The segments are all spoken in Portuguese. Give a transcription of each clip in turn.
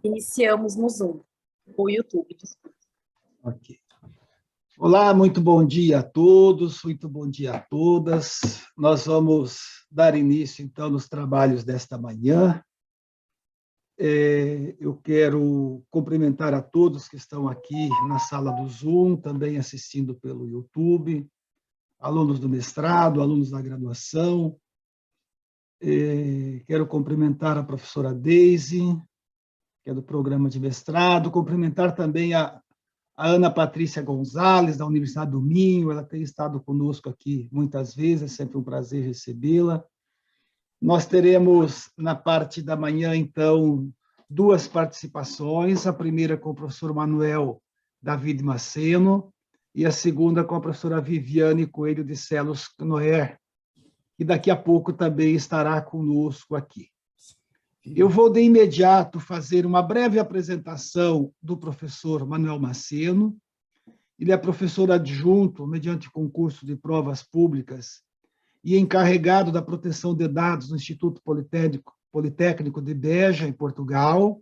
Iniciamos no Zoom, o YouTube, desculpa. Ok. Olá, muito bom dia a todos, muito bom dia a todas. Nós vamos dar início, então, nos trabalhos desta manhã. Eu quero cumprimentar a todos que estão aqui na sala do Zoom, também assistindo pelo YouTube, alunos do mestrado, alunos da graduação. Quero cumprimentar a professora Deise, que é do programa de mestrado, cumprimentar também a Ana Patrícia Gonzalez, da Universidade do Minho. Ela tem estado conosco aqui muitas vezes, é sempre um prazer recebê-la. Nós teremos, na parte da manhã, então, duas participações, a primeira com o professor Manuel David Maceno e a segunda com a professora Viviane Coelho de Celos Noer, que daqui a pouco também estará conosco aqui. Eu vou, de imediato, fazer uma breve apresentação do professor Manuel Maceno. Ele é professor adjunto, mediante concurso de provas públicas, e encarregado da proteção de dados no Instituto Politécnico de Beja, em Portugal.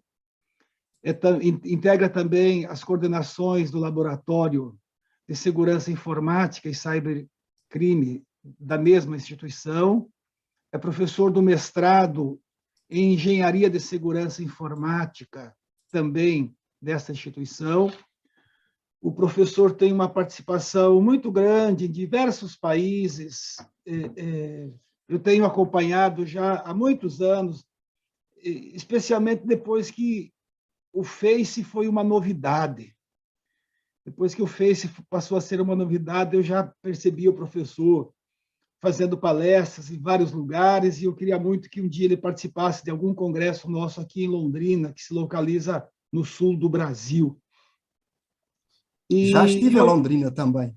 Integra também as coordenações do Laboratório de Segurança Informática e Cybercrime da mesma instituição. É professor do mestrado em Engenharia de Segurança Informática, também dessa instituição. O professor tem uma participação muito grande em diversos países. Eu tenho acompanhado já há muitos anos, especialmente depois que o Face foi uma novidade. Depois que o Face passou a ser uma novidade, eu já percebi o professor fazendo palestras em vários lugares, e eu queria muito que um dia ele participasse de algum congresso nosso aqui em Londrina, que se localiza no sul do Brasil. Já estive em Londrina também.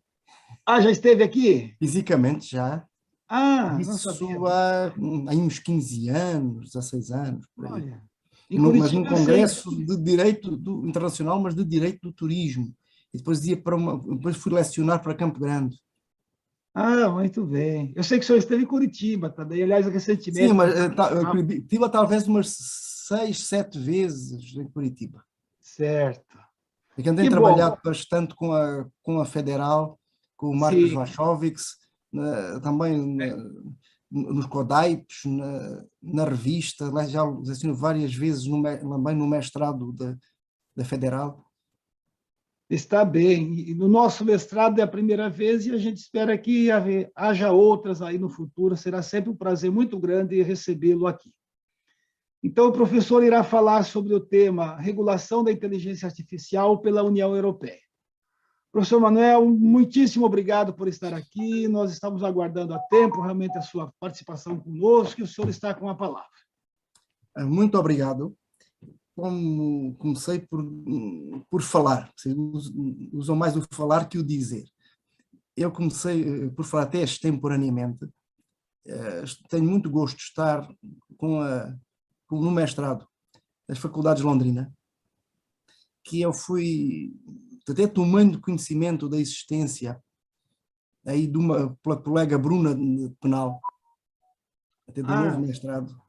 Ah, já esteve aqui? Fisicamente, já. Ah, não Isso sabia. há uns 15 anos, 16 anos. Por aí. Olha, Mas num congresso de direito internacional, mas de direito do turismo. E depois depois fui lecionar para Campo Grande. Ah, muito bem. Eu sei que o senhor esteve em Curitiba também, aliás, recentemente. Sim, mas estive talvez umas 6, 7 vezes em Curitiba. Certo. É que andei trabalhado bastante com a Federal, com o Marcos Vachovics, também nos Codaipes, na revista, já leciono várias vezes também no mestrado da Federal. Está bem. E no nosso mestrado é a primeira vez, e a gente espera que haja outras aí no futuro. Será sempre um prazer muito grande recebê-lo aqui. Então, o professor irá falar sobre o tema regulação da inteligência artificial pela União Europeia. Professor Manuel, muitíssimo obrigado por estar aqui. Nós estamos aguardando há tempo realmente a sua participação conosco, e o senhor está com a palavra. Muito obrigado. Como comecei por falar, usam mais o falar que o dizer. Eu comecei por falar até extemporaneamente. Tenho muito gosto de estar no mestrado das Faculdades de Londrina, que eu fui até tomando conhecimento da existência aí pela colega Bruna Penal, até do novo mestrado.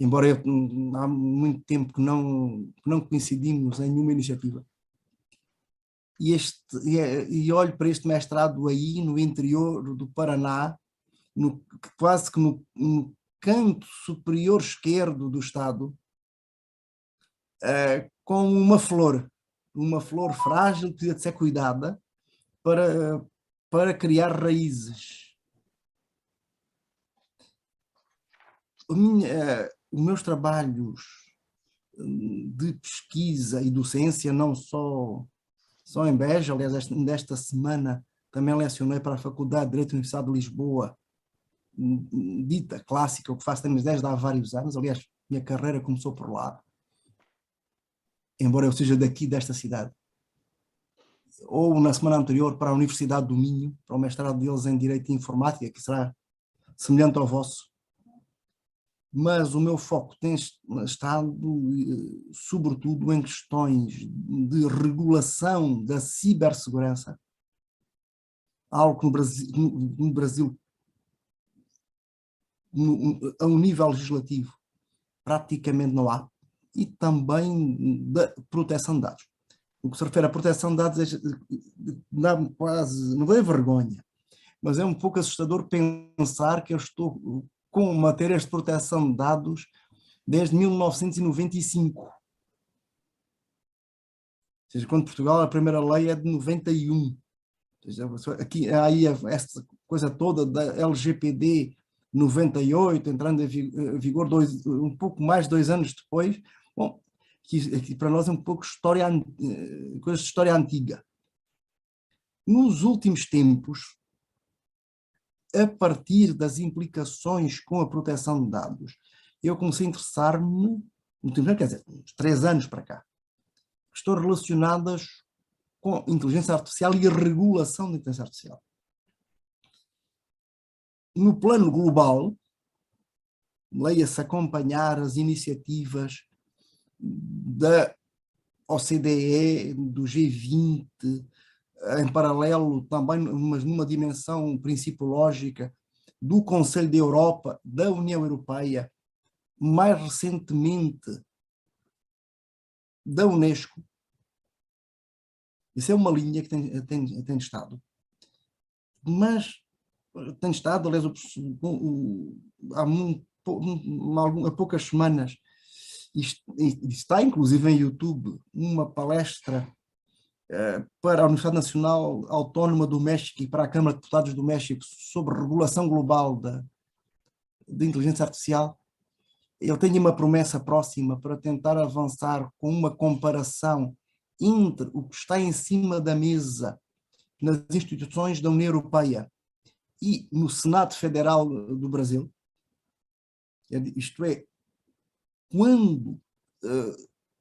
Embora há muito tempo que não coincidimos em nenhuma iniciativa. E olho para este mestrado aí no interior do Paraná, quase que no canto superior esquerdo do Estado, com uma flor frágil que precisa de ser cuidada para criar raízes. Os meus trabalhos de pesquisa e docência, não só em Beja, aliás, desta semana também lecionei para a Faculdade de Direito da Universidade de Lisboa, dita clássica, o que faço desde há vários anos. Aliás, minha carreira começou por lá, embora eu seja desta cidade. Ou na semana anterior para a Universidade do Minho, para o mestrado deles em Direito e Informática, que será semelhante ao vosso. Mas o meu foco tem estado, sobretudo, em questões de regulação da cibersegurança, algo que no Brasil, a um nível legislativo, praticamente não há. e também da proteção de dados. O que se refere à proteção de dados dá-me quase, não é vergonha, mas é um pouco assustador pensar que eu estou com matérias de proteção de dados desde 1995. Ou seja, quando Portugal, a primeira lei é de 91. Ou seja, aqui há aí esta coisa toda da LGPD 98, entrando em vigor um pouco mais de 2 anos depois. Bom, aqui para nós é um pouco coisa de história antiga. Nos últimos tempos, a partir das implicações com a proteção de dados, eu comecei a interessar-me, quer dizer, uns 3 anos para cá, questões relacionadas com inteligência artificial e a regulação da inteligência artificial. No plano global, leia-se acompanhar as iniciativas da OCDE, do G20, em paralelo também, mas numa dimensão principiológica, do Conselho da Europa, da União Europeia, mais recentemente da Unesco. Isso é uma linha que tem estado. Mas tem estado, aliás, há poucas semanas, está inclusive em YouTube, uma palestra para a Universidade Nacional Autónoma do México e para a Câmara de Deputados do México sobre regulação global da inteligência artificial. Eu tenho uma promessa próxima para tentar avançar com uma comparação entre o que está em cima da mesa nas instituições da União Europeia e no Senado Federal do Brasil. Isto é, quando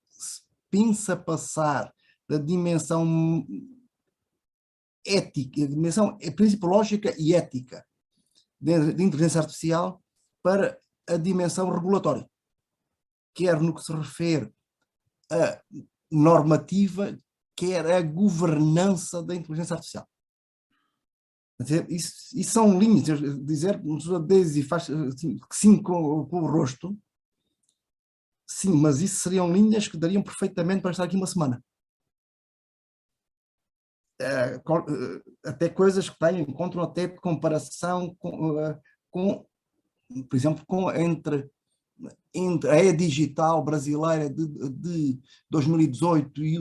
se pensa passar da dimensão ética, a dimensão principiológica e ética de inteligência artificial para a dimensão regulatória, quer no que se refere à normativa, quer à governança da inteligência artificial. Isso são linhas, dizer que faz sim com o rosto, sim, mas isso seriam linhas que dariam perfeitamente para estar aqui uma semana. Até coisas que encontram até comparação com, por exemplo, entre a E-Digital brasileira de 2018 e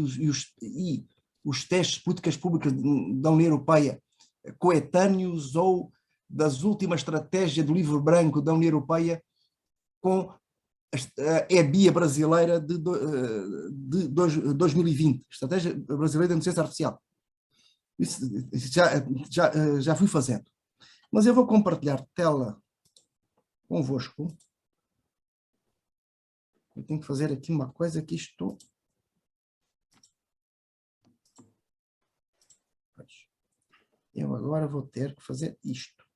os testes de políticas públicas da União Europeia coetâneos, ou das últimas estratégias do livro branco da União Europeia com a EBIA brasileira de 2020, Estratégia Brasileira de Inteligência Artificial. Isso já fui fazendo. Mas eu vou compartilhar tela convosco. Eu tenho que fazer aqui uma coisa que isto... Eu agora vou ter que fazer isto.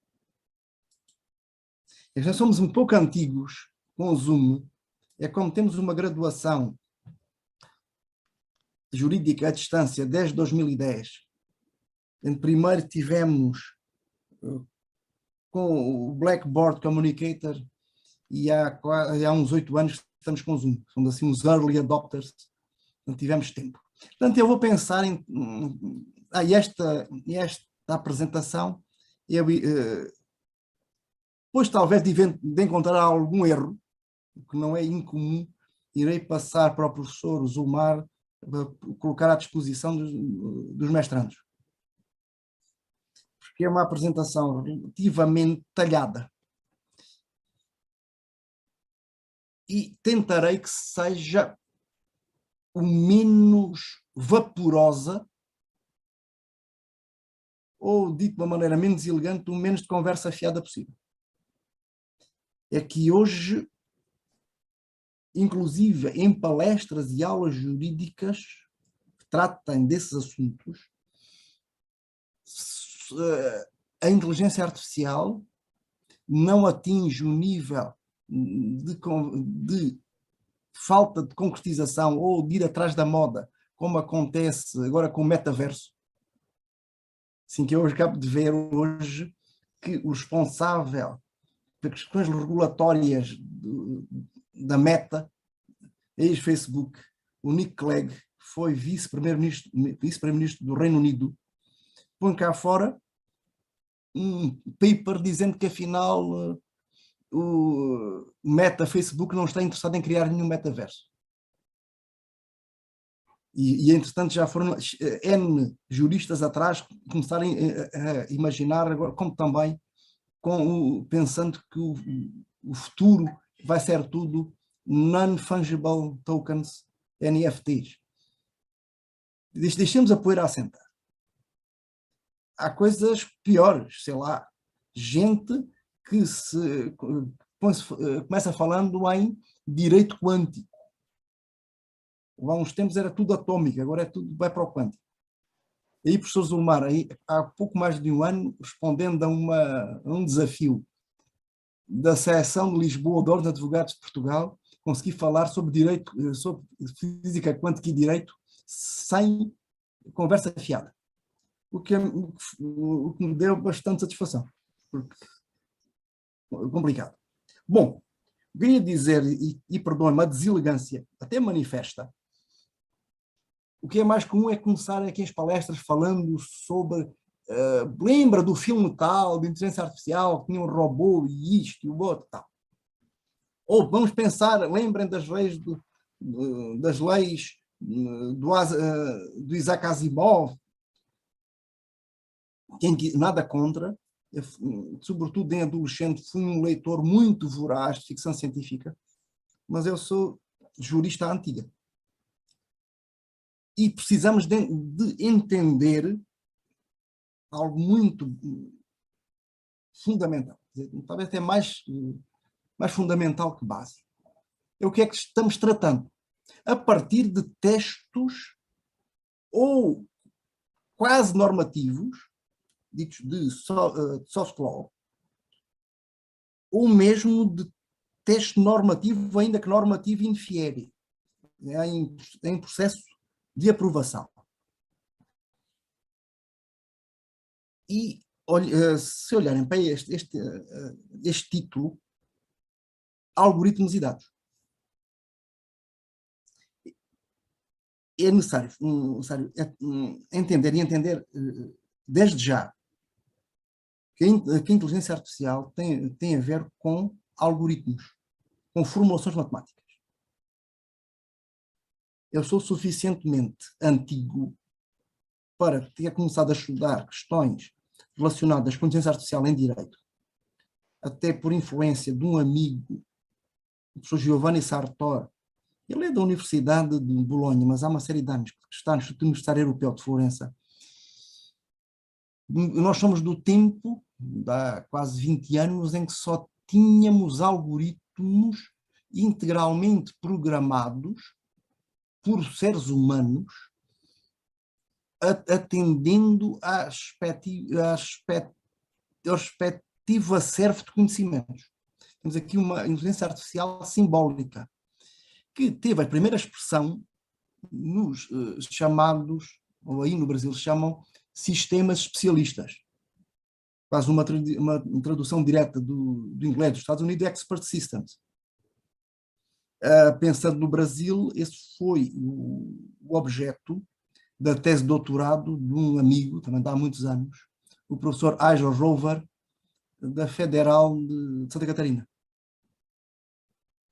E já somos um pouco antigos com o Zoom. É como temos uma graduação jurídica à distância desde 2010. Primeiro tivemos com o Blackboard Communicator e há uns 8 anos estamos com o Zoom. Somos assim uns early adopters, não tivemos tempo. Portanto, eu vou pensar em... esta apresentação, depois talvez de encontrar algum erro, que não é incomum, irei passar para o professor Zulmar para colocar à disposição dos mestrandos. Porque é uma apresentação relativamente detalhada. E tentarei que seja o menos vaporosa, ou, dito de uma maneira menos elegante, o menos de conversa fiada possível. É que hoje, inclusive em palestras e aulas jurídicas que tratem desses assuntos, a inteligência artificial não atinge o nível de falta de concretização ou de ir atrás da moda, como acontece agora com o metaverso. Assim que eu acabo de ver hoje que o responsável pelas questões regulatórias da Meta ex-Facebook, o Nick Clegg, foi vice-primeiro-ministro do Reino Unido, põe cá fora um paper dizendo que afinal o Meta, Facebook, não está interessado em criar nenhum metaverso. E entretanto já foram N juristas atrás começarem a imaginar agora, como também pensando que o futuro vai ser tudo non-fungible tokens, NFTs. Deixemos a poeira assentar. Há coisas piores, sei lá, gente que começa falando em direito quântico. Há uns tempos era tudo atômico, agora é tudo, vai para o quântico. E aí, professor Zulmar, aí, há pouco mais de um ano, respondendo a um desafio da seção de Lisboa da Ordem de Advogados de Portugal, consegui falar sobre direito, sobre física quântica e direito, sem conversa fiada. O que me deu bastante satisfação. Porque complicado. Bom, queria dizer, e perdoe-me, a deselegância até manifesta. O que é mais comum é começar aqui as palestras falando sobre, lembra do filme tal, de inteligência artificial, que tinha um robô e isto e o outro tal. Ou vamos pensar, lembrem das leis do Isaac Asimov, nada contra, sobretudo em adolescente, fui um leitor muito voraz de ficção científica, mas eu sou jurista antiga. E precisamos de entender algo muito fundamental, talvez até mais fundamental que básico. É o que é que estamos tratando? A partir de textos ou quase normativos, ditos de soft law, ou mesmo de texto normativo, ainda que normativo in fieri, em processo de aprovação. E se olharem para este título, algoritmos e dados, é necessário entender desde já que a inteligência artificial tem a ver com algoritmos, com formulações matemáticas. Eu sou suficientemente antigo para ter começado a estudar questões relacionadas com a inteligência artificial em direito, até por influência de um amigo, o professor Giovanni Sartor. Ele é da Universidade de Bolonha, mas há uma série de anos que está no Instituto Universitário Europeu de Florença. Nós somos do tempo, há quase 20 anos, em que só tínhamos algoritmos integralmente programados por seres humanos, atendendo à respectiva acervo de conhecimentos. Temos aqui uma inteligência artificial simbólica, que teve a primeira expressão nos chamados, ou aí no Brasil se chamam, sistemas especialistas. Quase uma tradução direta do inglês dos Estados Unidos, Expert Systems. Pensando no Brasil, esse foi o objeto da tese de doutorado de um amigo, também há muitos anos, o professor Ajor Rover, da Federal de Santa Catarina.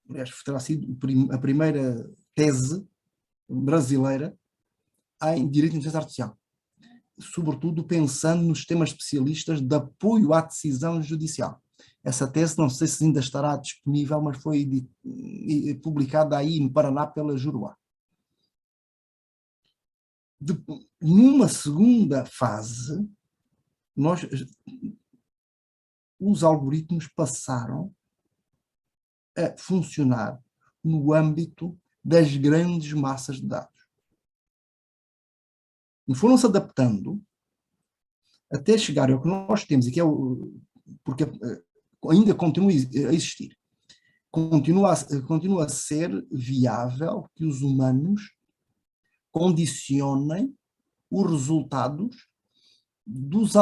Aliás, terá sido a primeira tese brasileira em direito de inteligência artificial, sobretudo pensando nos sistemas especialistas de apoio à decisão judicial. Essa tese, não sei se ainda estará disponível, mas foi publicada aí no Paraná pela Juruá. Numa segunda fase, os algoritmos passaram a funcionar no âmbito das grandes massas de dados. E foram-se adaptando até chegar ao que nós temos, e que é porque ainda continua a existir. Continua a ser viável que os humanos condicionem os resultados dos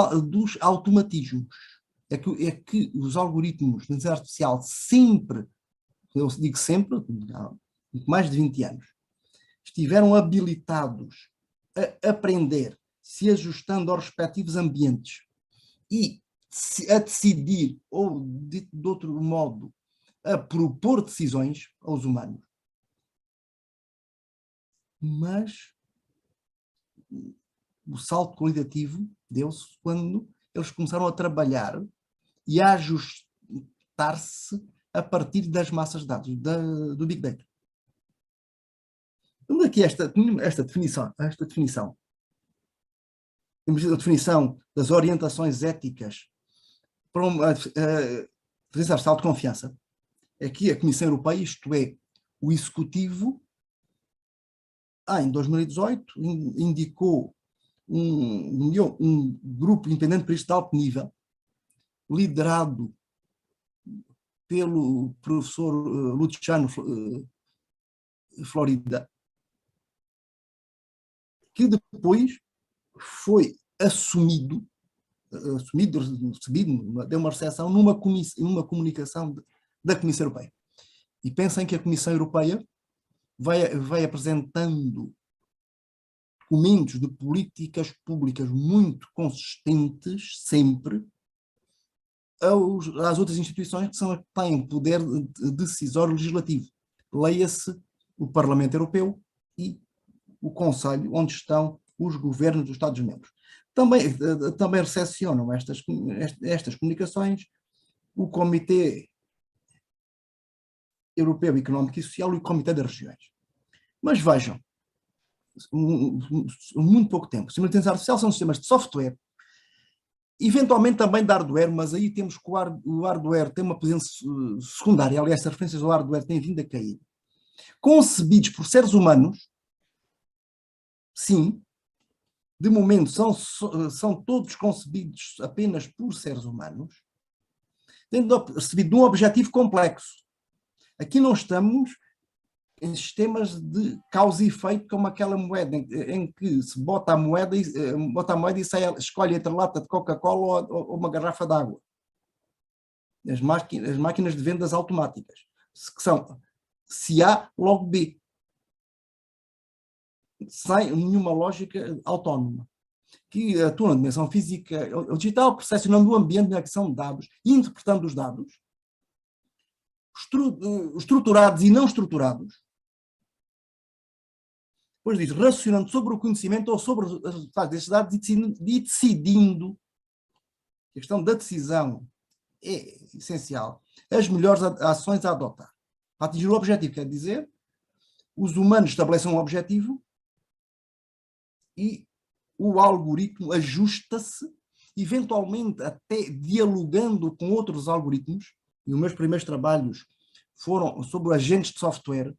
automatismos. É que os algoritmos de inteligência artificial sempre, eu digo sempre, mais de 20 anos, estiveram habilitados a aprender, se ajustando aos respectivos ambientes e a decidir, ou dito de outro modo, a propor decisões aos humanos. Mas o salto qualitativo deu-se quando eles começaram a trabalhar e a ajustar-se a partir das massas de dados, do Big Data. Temos aqui esta definição. Temos a definição das orientações éticas para utilizar salto de confiança. Aqui a Comissão Europeia, isto é, o Executivo, em 2018, indicou um grupo independente para isto de alto nível, liderado pelo professor Luciano Florida, que depois foi recebido, deu uma recepção numa comunicação da Comissão Europeia. E pensem que a Comissão Europeia vai apresentando documentos de políticas públicas muito consistentes, sempre, às outras instituições que têm poder decisório legislativo. Leia-se o Parlamento Europeu e o Conselho, onde estão os governos dos Estados-membros. Também recepcionam estas comunicações o Comitê Europeu Económico e Social e o Comitê das Regiões. Mas vejam, muito pouco tempo. Sistemas de inteligência artificial são sistemas de software, eventualmente também de hardware, mas aí temos que o hardware tem uma presença secundária, aliás, as referências ao hardware têm vindo a cair, concebidos por seres humanos, sim, de momento são todos concebidos apenas por seres humanos, tendo recebido de um objetivo complexo. Aqui não estamos em sistemas de causa e efeito, como aquela moeda em que se bota a moeda e escolhe entre lata de Coca-Cola ou uma garrafa de água. As máquinas de vendas automáticas, que são se A, logo B, sem nenhuma lógica autónoma, que atuam na dimensão física ou digital, percepcionando o ambiente na aquisição de dados e interpretando os dados, estruturados e não estruturados, depois diz, racionando sobre o conhecimento ou sobre os resultados destes dados e decidindo, a questão da decisão é essencial, as melhores ações a adotar. Para atingir o objetivo, quer dizer, os humanos estabelecem um objetivo e o algoritmo ajusta-se, eventualmente até dialogando com outros algoritmos, e os meus primeiros trabalhos foram sobre agentes de software,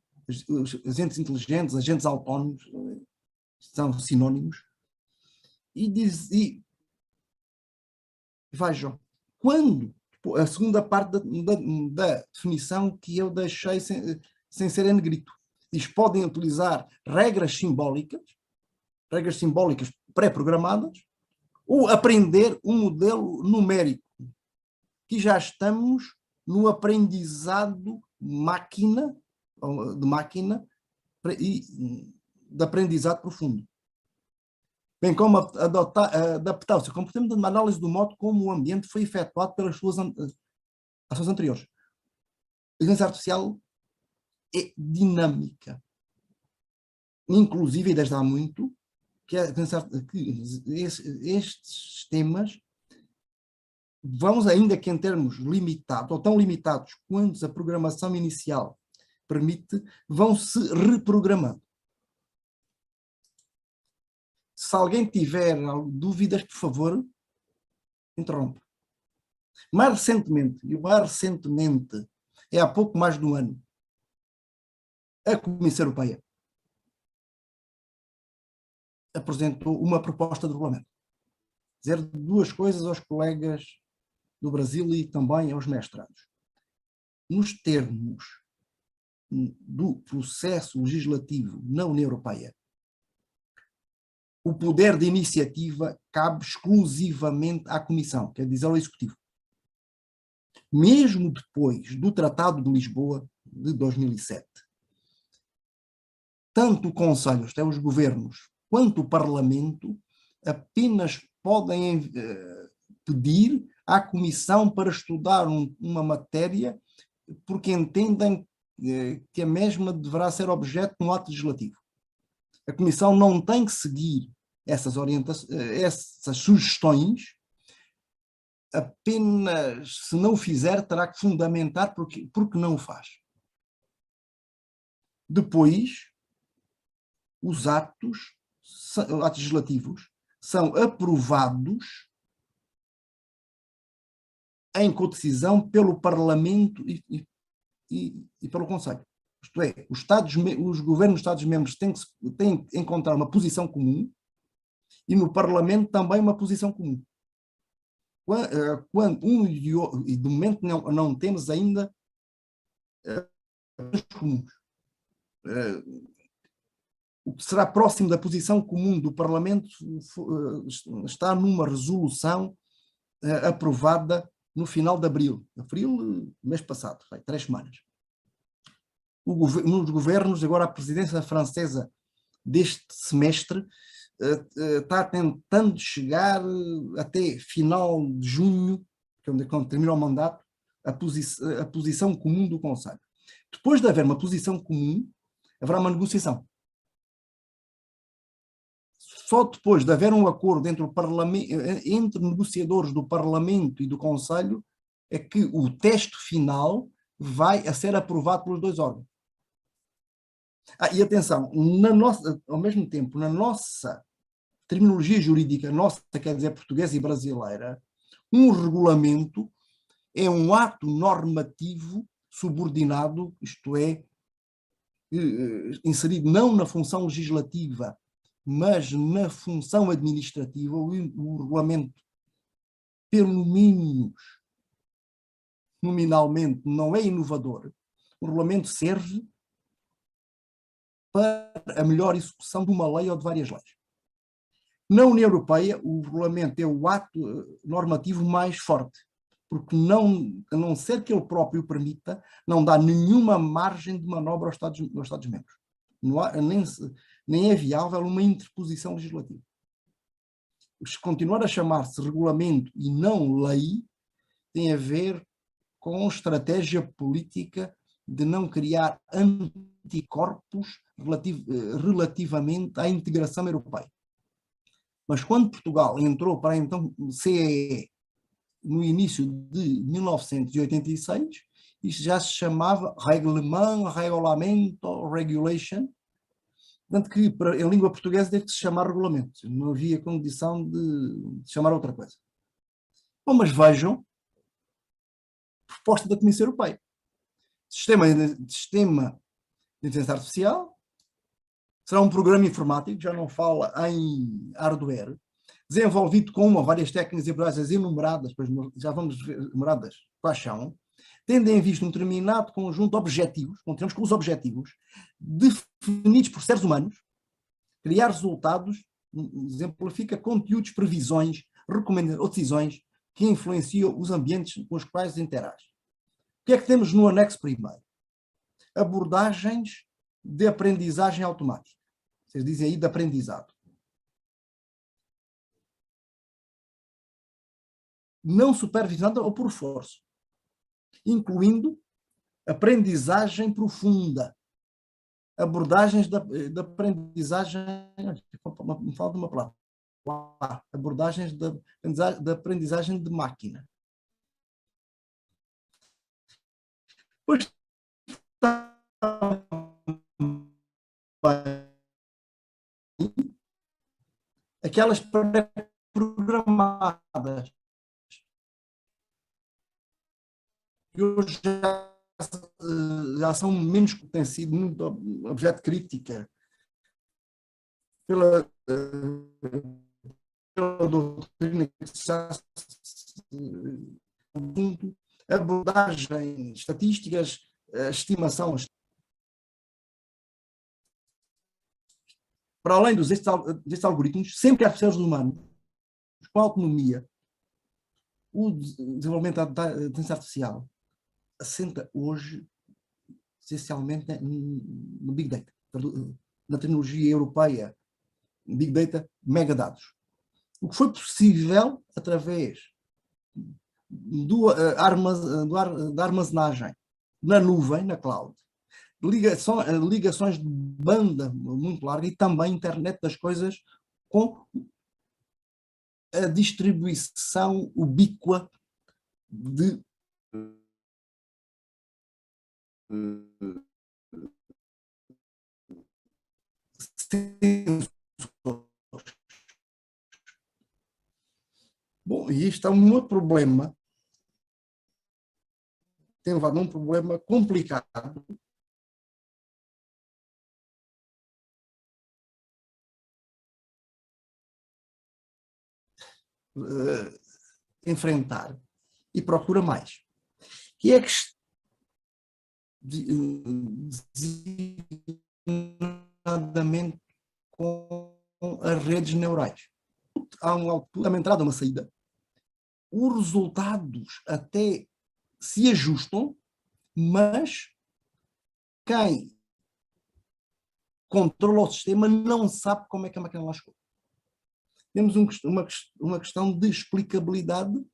agentes inteligentes, agentes autónomos, são sinónimos, e vejam, quando a segunda parte da definição que eu deixei sem ser em negrito, diz, podem utilizar regras simbólicas pré-programadas, ou aprender um modelo numérico, que já estamos no aprendizado de máquina e de aprendizado profundo. Bem como adaptar o seu comportamento numa análise do modo como o ambiente foi efetuado pelas suas ações anteriores. A inteligência artificial é dinâmica. Inclusive, e desde há muito, que estes sistemas vão, ainda que em termos limitados, ou tão limitados quanto a programação inicial permite, vão se reprogramando. Se alguém tiver dúvidas, por favor, interrompa. Mais recentemente, é há pouco mais de um ano, a Comissão Europeia apresentou uma proposta de regulamento. Dizer duas coisas aos colegas do Brasil e também aos mestrados. Nos termos do processo legislativo na União Europeia, o poder de iniciativa cabe exclusivamente à Comissão, quer dizer, ao Executivo. Mesmo depois do Tratado de Lisboa de 2007, tanto o Conselho, isto é, os governos, quanto o Parlamento, apenas podem pedir à Comissão para estudar uma matéria porque entendem que a mesma deverá ser objeto de um ato legislativo. A Comissão não tem que seguir essas sugestões, apenas se não o fizer terá que fundamentar porque não o faz. Depois, os atos legislativos são aprovados em codecisão pelo Parlamento e pelo Conselho. Isto é, os governos dos Estados-membros têm que encontrar uma posição comum e no Parlamento também uma posição comum. E de momento não temos ainda comuns. O que será próximo da posição comum do Parlamento está numa resolução aprovada no final de abril, mês passado, 3 semanas. Nos governos, agora a presidência francesa deste semestre está tentando chegar até final de junho, que é quando termina o mandato, a posição comum do Conselho. Depois de haver uma posição comum, haverá uma negociação. Só depois de haver um acordo entre negociadores do Parlamento e do Conselho é que o texto final vai a ser aprovado pelos dois órgãos. E atenção, ao mesmo tempo, na nossa terminologia jurídica, quer dizer portuguesa e brasileira, um regulamento é um ato normativo subordinado, isto é, inserido não na função legislativa, mas na função administrativa. O regulamento, pelo menos nominalmente, não é inovador. O regulamento serve para a melhor execução de uma lei ou de várias leis. Na União Europeia, o regulamento é o ato normativo mais forte, porque a não ser que ele próprio o permita, não dá nenhuma margem de manobra aos Estados-membros. Nem é viável uma interposição legislativa. Se continuar a chamar-se regulamento e não lei, tem a ver com estratégia política de não criar anticorpos relativamente à integração europeia. Mas quando Portugal entrou para então o CEE no início de 1986, isto já se chamava Regulamento, Regulation, tanto que em língua portuguesa deve se chamar regulamento, não havia condição de chamar outra coisa. Bom, mas vejam a proposta da Comissão Europeia. Sistema de inteligência artificial, será um programa informático, já não fala em hardware, desenvolvido com várias técnicas e abordagens enumeradas, pois já vamos ver enumeradas quais são, tendo em vista um determinado conjunto de objetivos, continuamos com os objetivos, definidos por seres humanos, criar resultados, exemplifica conteúdos, previsões, recomendações ou decisões que influenciam os ambientes com os quais interage. O que é que temos no anexo primeiro? Abordagens de aprendizagem automática. Vocês dizem aí de aprendizado. Não supervisionada ou por esforço, incluindo aprendizagem profunda, abordagens de aprendizagem, me falta uma palavra, abordagens de aprendizagem de máquina. Pois aquelas pré-programadas que hoje já são menos, têm sido muito objeto de crítica pela doutrina que já abordagens estatísticas, estimação. Para além destes algoritmos, sempre que há seres humanos com autonomia, o desenvolvimento da inteligência artificial assenta hoje essencialmente no Big Data, na terminologia europeia, Big Data, megadados. O que foi possível através da armazenagem na nuvem, na cloud, ligações de banda muito larga e também internet das coisas com a distribuição ubíqua de sensores. Bom, e isto é um outro problema, tem levado a um problema complicado enfrentar e procura mais, que é que designadamente com as redes neurais. Há uma entrada, uma saída. Os resultados até se ajustam, mas quem controla o sistema não sabe como é que a máquina lá chegou. Temos uma questão de explicabilidade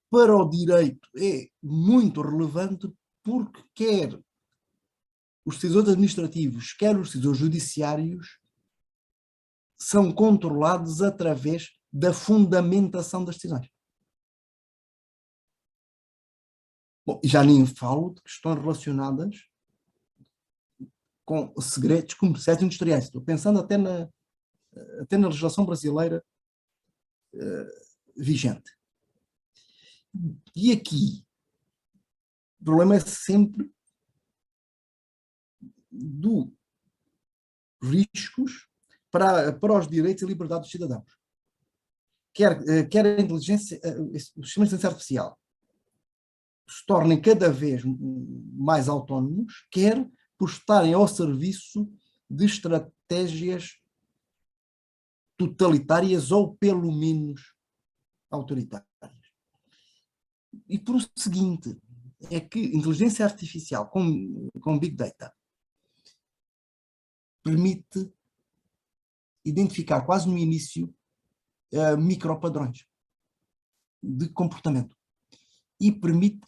para o direito, é muito relevante, porque quer os decisores administrativos, quer os decisores judiciários são controlados através da fundamentação das decisões. Bom, já nem falo de questões relacionadas com segredos comerciais e industriais. Estou pensando até na legislação brasileira vigente. E aqui, o problema é sempre dos riscos para os direitos e liberdades dos cidadãos. Quer a inteligência, os sistemas de inteligência artificial se tornem cada vez mais autónomos, quer por estarem ao serviço de estratégias totalitárias ou, pelo menos, autoritárias. E por o seguinte, é que inteligência artificial com Big Data permite identificar quase no início micropadrões de comportamento e permite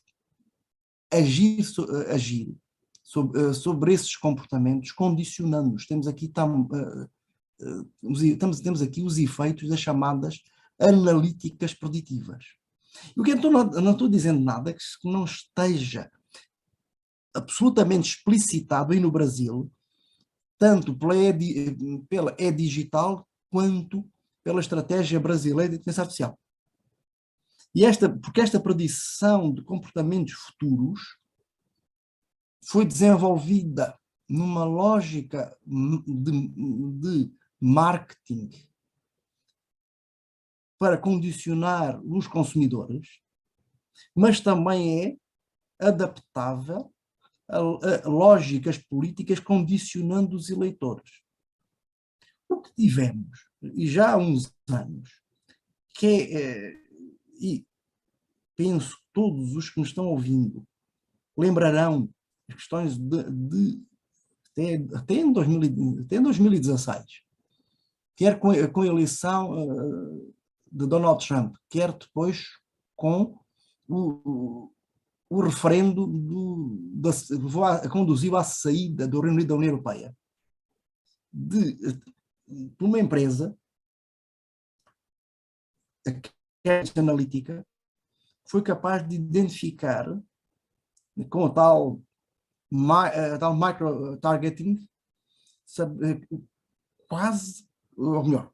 agir sobre esses comportamentos, condicionando-os. Temos aqui os efeitos das chamadas analíticas preditivas. E o que eu não estou dizendo nada que não esteja absolutamente explicitado aí no Brasil, tanto pela E-Digital quanto pela estratégia brasileira de inteligência artificial. Porque esta predição de comportamentos futuros foi desenvolvida numa lógica de marketing para condicionar os consumidores, mas também é adaptável a lógicas políticas condicionando os eleitores. O que tivemos, e já há uns anos, e penso que todos os que me estão ouvindo lembrarão as questões até em 2016, quer com a eleição de Donald Trump, quer depois com o referendo que conduziu à saída do Reino Unido da União Europeia, de uma empresa, a Cambridge Analytica, foi capaz de identificar, com a tal micro-targeting, quase, ou melhor,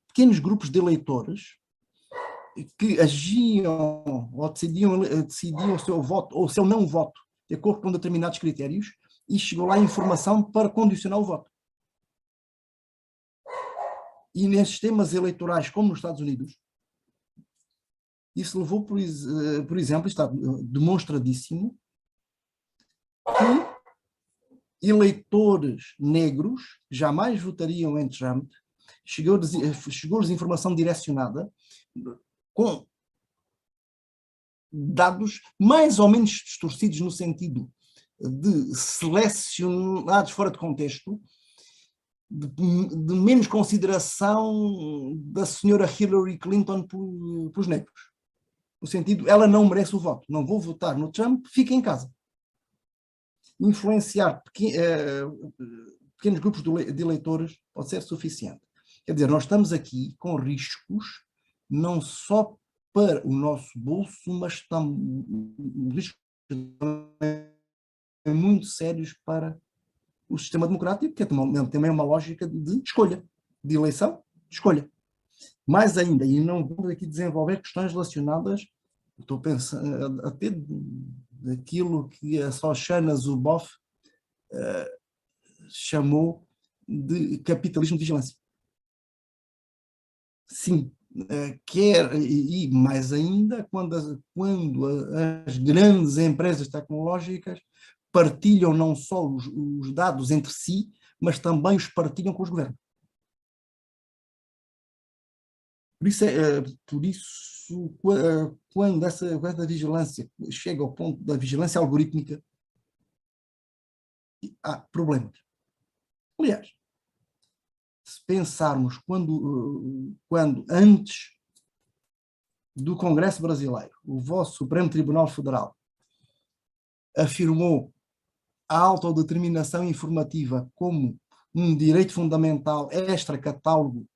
pequenos grupos de eleitores que agiam ou decidiam o seu voto ou o seu não voto de acordo com determinados critérios, e chegou lá a informação para condicionar o voto. E nesses sistemas eleitorais, como nos Estados Unidos, isso levou, por exemplo, está demonstradíssimo, que eleitores negros jamais votariam em Trump, chegou-lhes informação direcionada com dados mais ou menos distorcidos no sentido de selecionados fora de contexto, de menos consideração da senhora Hillary Clinton pelos negros. No sentido, ela não merece o voto. Não vou votar no Trump, fica em casa. Influenciar pequenos grupos de eleitores pode ser suficiente. Quer dizer, nós estamos aqui com riscos, não só para o nosso bolso, mas riscos muito sérios para o sistema democrático, que é também uma lógica de escolha, de eleição, de escolha. Mais ainda, e não vamos aqui desenvolver questões relacionadas, estou pensando até daquilo que a Shoshana Zuboff chamou de capitalismo de vigilância. Sim, e mais ainda quando as grandes empresas tecnológicas partilham não só os dados entre si, mas também os partilham com os governos. Por isso quando essa vigilância chega ao ponto da vigilância algorítmica, há problemas. Aliás, se pensarmos quando antes do Congresso Brasileiro, o vosso Supremo Tribunal Federal afirmou a autodeterminação informativa como um direito fundamental extra-catálogo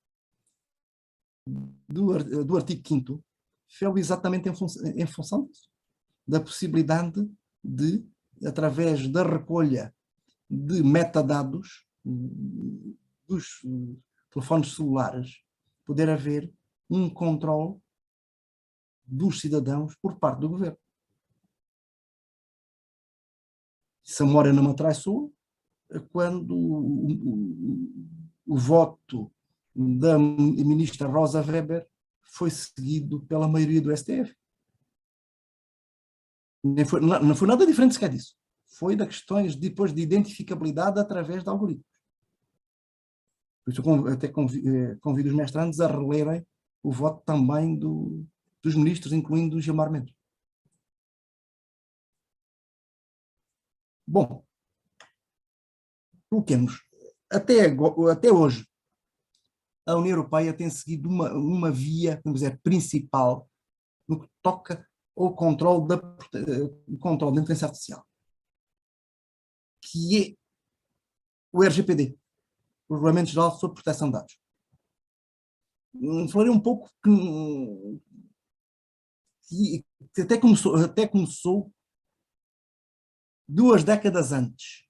do artigo 5º, foi exatamente em função disso, da possibilidade de, através da recolha de metadados dos telefones celulares, poder haver um controle dos cidadãos por parte do governo. Se a memória não me atraiçoa, quando o voto da ministra Rosa Weber foi seguido pela maioria do STF. Não foi nada diferente sequer disso. Foi de questões depois de identificabilidade através de algoritmos. Por isso eu até convido os mestrandos a relerem o voto também dos ministros, incluindo o Gilmar Mendes. Bom, coloquemos, até hoje, a União Europeia tem seguido uma via, vamos dizer, principal no que toca ao controle da inteligência artificial, que é o RGPD, o Regulamento Geral sobre Proteção de Dados. Falarei um pouco que até começou 2 décadas antes,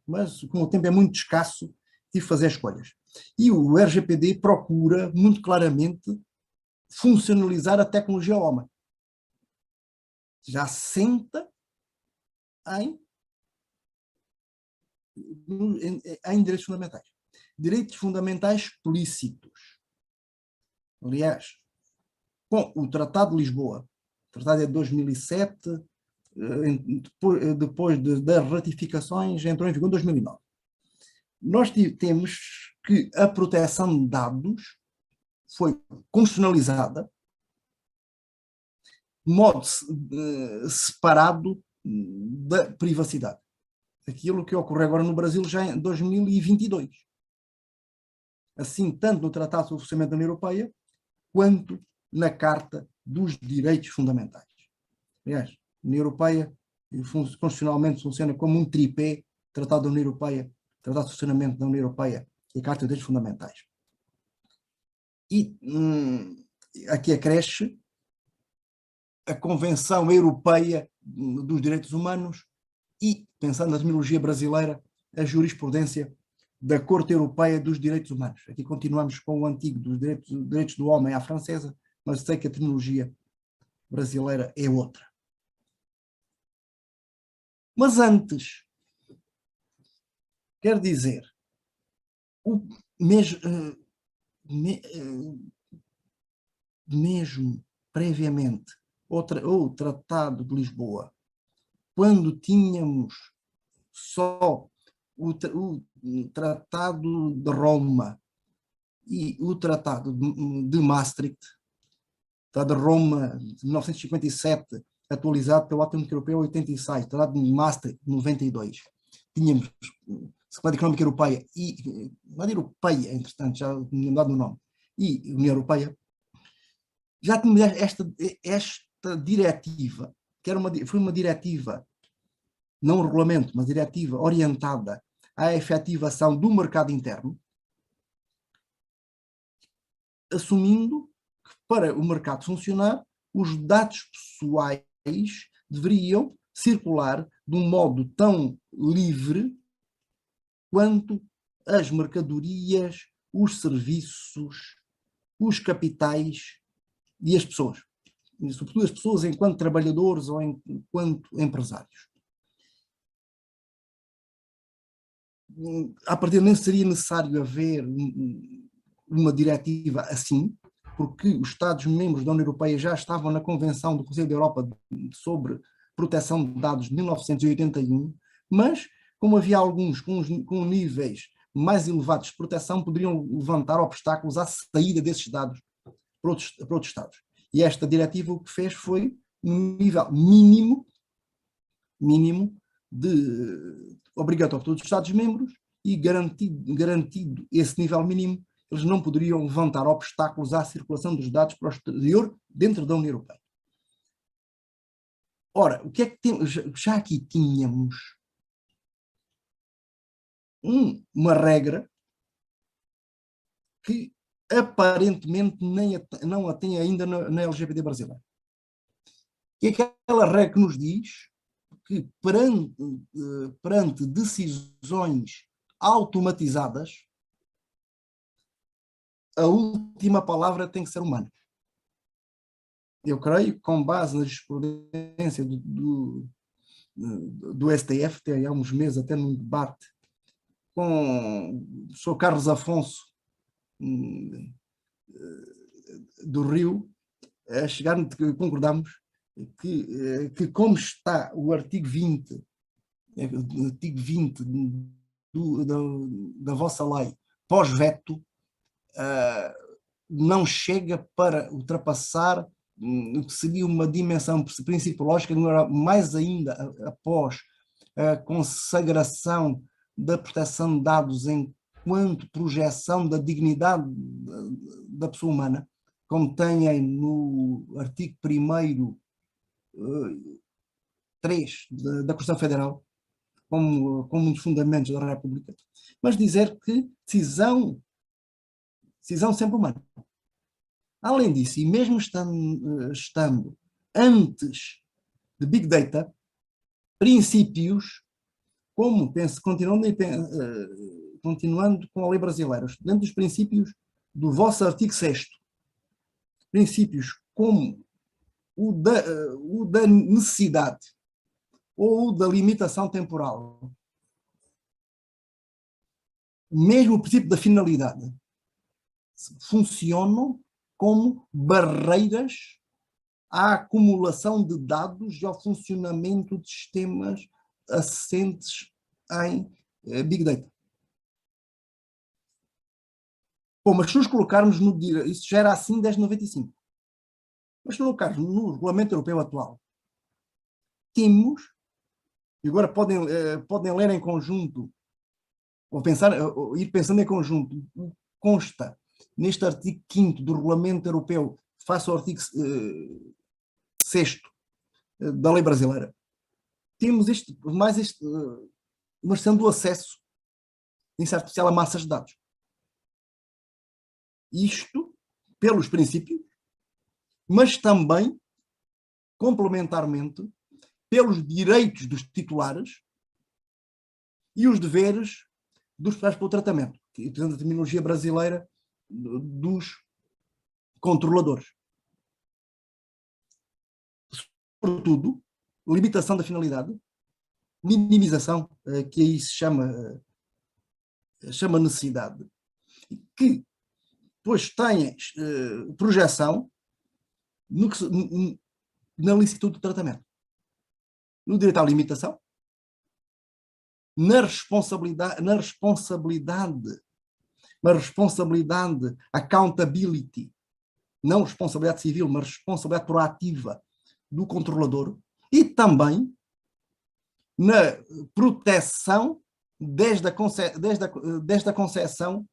mas como o tempo é muito escasso, tive que fazer escolhas. E o RGPD procura, muito claramente, funcionalizar a tecnologia ao homem. Já assenta em direitos fundamentais. Direitos fundamentais explícitos. Aliás, com o Tratado de Lisboa, o Tratado é de 2007, depois das ratificações, entrou em vigor em 2009. Nós temos que a proteção de dados foi constitucionalizada de modo separado da privacidade. Aquilo que ocorre agora no Brasil já em 2022. Assim, tanto no Tratado sobre o Funcionamento da União Europeia, quanto na Carta dos Direitos Fundamentais. Aliás, a União Europeia constitucionalmente funciona como um tripé: Tratado da União Europeia, Tratado de Funcionamento da União Europeia e a Carta dos Direitos Fundamentais. E aqui acresce a Convenção Europeia dos Direitos Humanos e, pensando na terminologia brasileira, a jurisprudência da Corte Europeia dos Direitos Humanos. Aqui continuamos com o antigo dos direitos do homem à francesa, mas sei que a terminologia brasileira é outra. Mas antes, quer dizer, mesmo previamente o Tratado de Lisboa, quando tínhamos só o Tratado de Roma e o Tratado de Maastricht, o Tratado de Roma de 1957 atualizado pelo Ato Económico Europeu 86, Tratado de Maastricht 92. Tínhamos Secretaria Económica Europeia e, não é europeia, entretanto, já tinha mudado o nome, e União Europeia, já tínhamos esta diretiva, que foi uma diretiva, não um regulamento, mas diretiva orientada à efetivação do mercado interno, assumindo que para o mercado funcionar, os dados pessoais deveriam circular de um modo tão livre quanto as mercadorias, os serviços, os capitais e as pessoas. E, sobretudo as pessoas enquanto trabalhadores ou enquanto empresários. A partir nem seria necessário haver uma diretiva assim, porque os Estados-membros da União Europeia já estavam na Convenção do Conselho da Europa sobre proteção de dados de 1981, mas, como havia alguns com níveis mais elevados de proteção, poderiam levantar obstáculos à saída desses dados para outros Estados. E esta diretiva o que fez foi um nível mínimo de obrigatório para todos os Estados-membros e garantido esse nível mínimo, eles não poderiam levantar obstáculos à circulação dos dados para o exterior dentro da União Europeia. Ora, o que é que temos? Já aqui tínhamos uma regra que aparentemente não a tem ainda na LGBT brasileira. Que é aquela regra que nos diz que perante decisões automatizadas, a última palavra tem que ser humana. Eu creio que, com base na jurisprudência do STF, tem há uns meses até num debate com o Sr. Carlos Afonso do Rio, concordamos que como está o artigo 20 da vossa lei pós-veto, não chega para ultrapassar o que seria uma dimensão principiológica, mais ainda após a consagração da proteção de dados enquanto projeção da dignidade da pessoa humana, como tem no artigo 1º 3 da Constituição Federal, como um dos fundamentos da República, mas dizer que decisão sempre humana. Além disso, e mesmo estando antes de Big Data, princípios como, continuando com a lei brasileira, dentro dos princípios do vosso artigo 6º, princípios como o da necessidade ou o da limitação temporal, mesmo o princípio da finalidade, funcionam como barreiras à acumulação de dados e ao funcionamento de sistemas assentes em Big Data. Bom, mas se nos colocarmos isso já era assim desde 95. Mas se nos colocarmos no regulamento europeu atual, temos, e agora podem ler em conjunto, ou ir pensando em conjunto, consta neste artigo 5º do regulamento europeu, face ao artigo 6º da lei brasileira, temos uma questão do acesso de inseto artificial a massas de dados. Isto pelos princípios, mas também, complementarmente, pelos direitos dos titulares e os deveres dos responsáveis pelo tratamento, utilizando a terminologia brasileira dos controladores. Sobretudo, limitação da finalidade, minimização, que aí se chama necessidade, que depois tem projeção na licitude do tratamento, no direito à limitação, na responsabilidade, accountability, não responsabilidade civil, mas responsabilidade proativa do controlador e também na proteção desde a concepção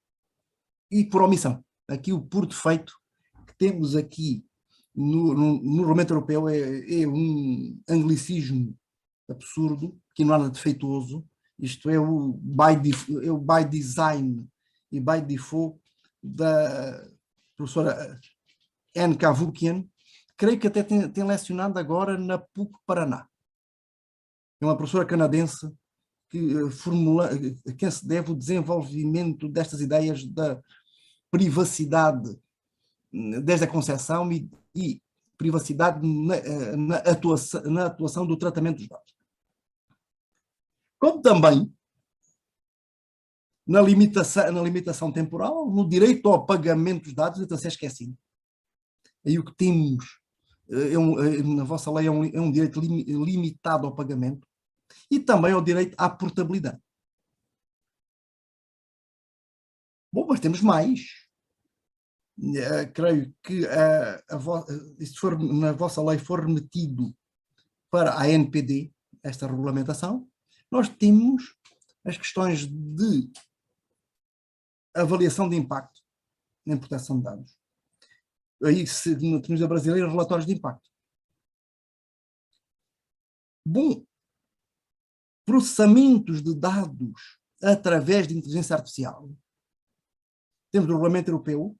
e por omissão. Aqui o por defeito que temos aqui no Regulamento Europeu é um anglicismo absurdo, que não há nada defeituoso. Isto é o by design e by default da professora Anne Cavoukian. Creio que até tem lecionado agora na PUC Paraná. É uma professora canadense a quem se deve o desenvolvimento destas ideias da privacidade desde a concepção e privacidade na atuação do tratamento dos dados. Como também na limitação temporal, no direito ao pagamento dos dados, então se é esquecido. Aí o que temos na vossa lei é um direito limitado ao pagamento e também ao direito à portabilidade. Bom, mas temos mais. Creio que se na vossa lei for remetido para a ANPD, esta regulamentação, nós temos as questões de avaliação de impacto em proteção de dados. Aí, na terminologia brasileira, relatórios de impacto. Bom, processamentos de dados através de inteligência artificial. Temos o Regulamento Europeu,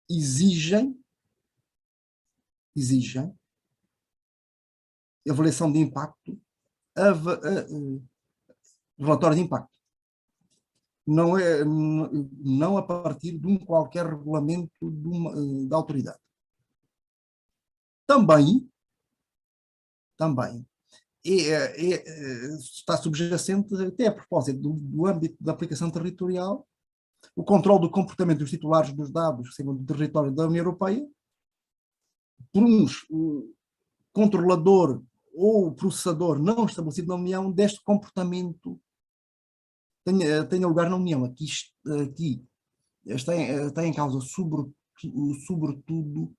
exigem avaliação de impacto, relatório de impacto. Não a partir de qualquer regulamento da autoridade. Também está subjacente, até a propósito do âmbito da aplicação territorial, o controle do comportamento dos titulares dos dados segundo o território da União Europeia, por um controlador ou processador não estabelecido na União, deste comportamento tenha lugar na União. Aqui está em causa, sobretudo,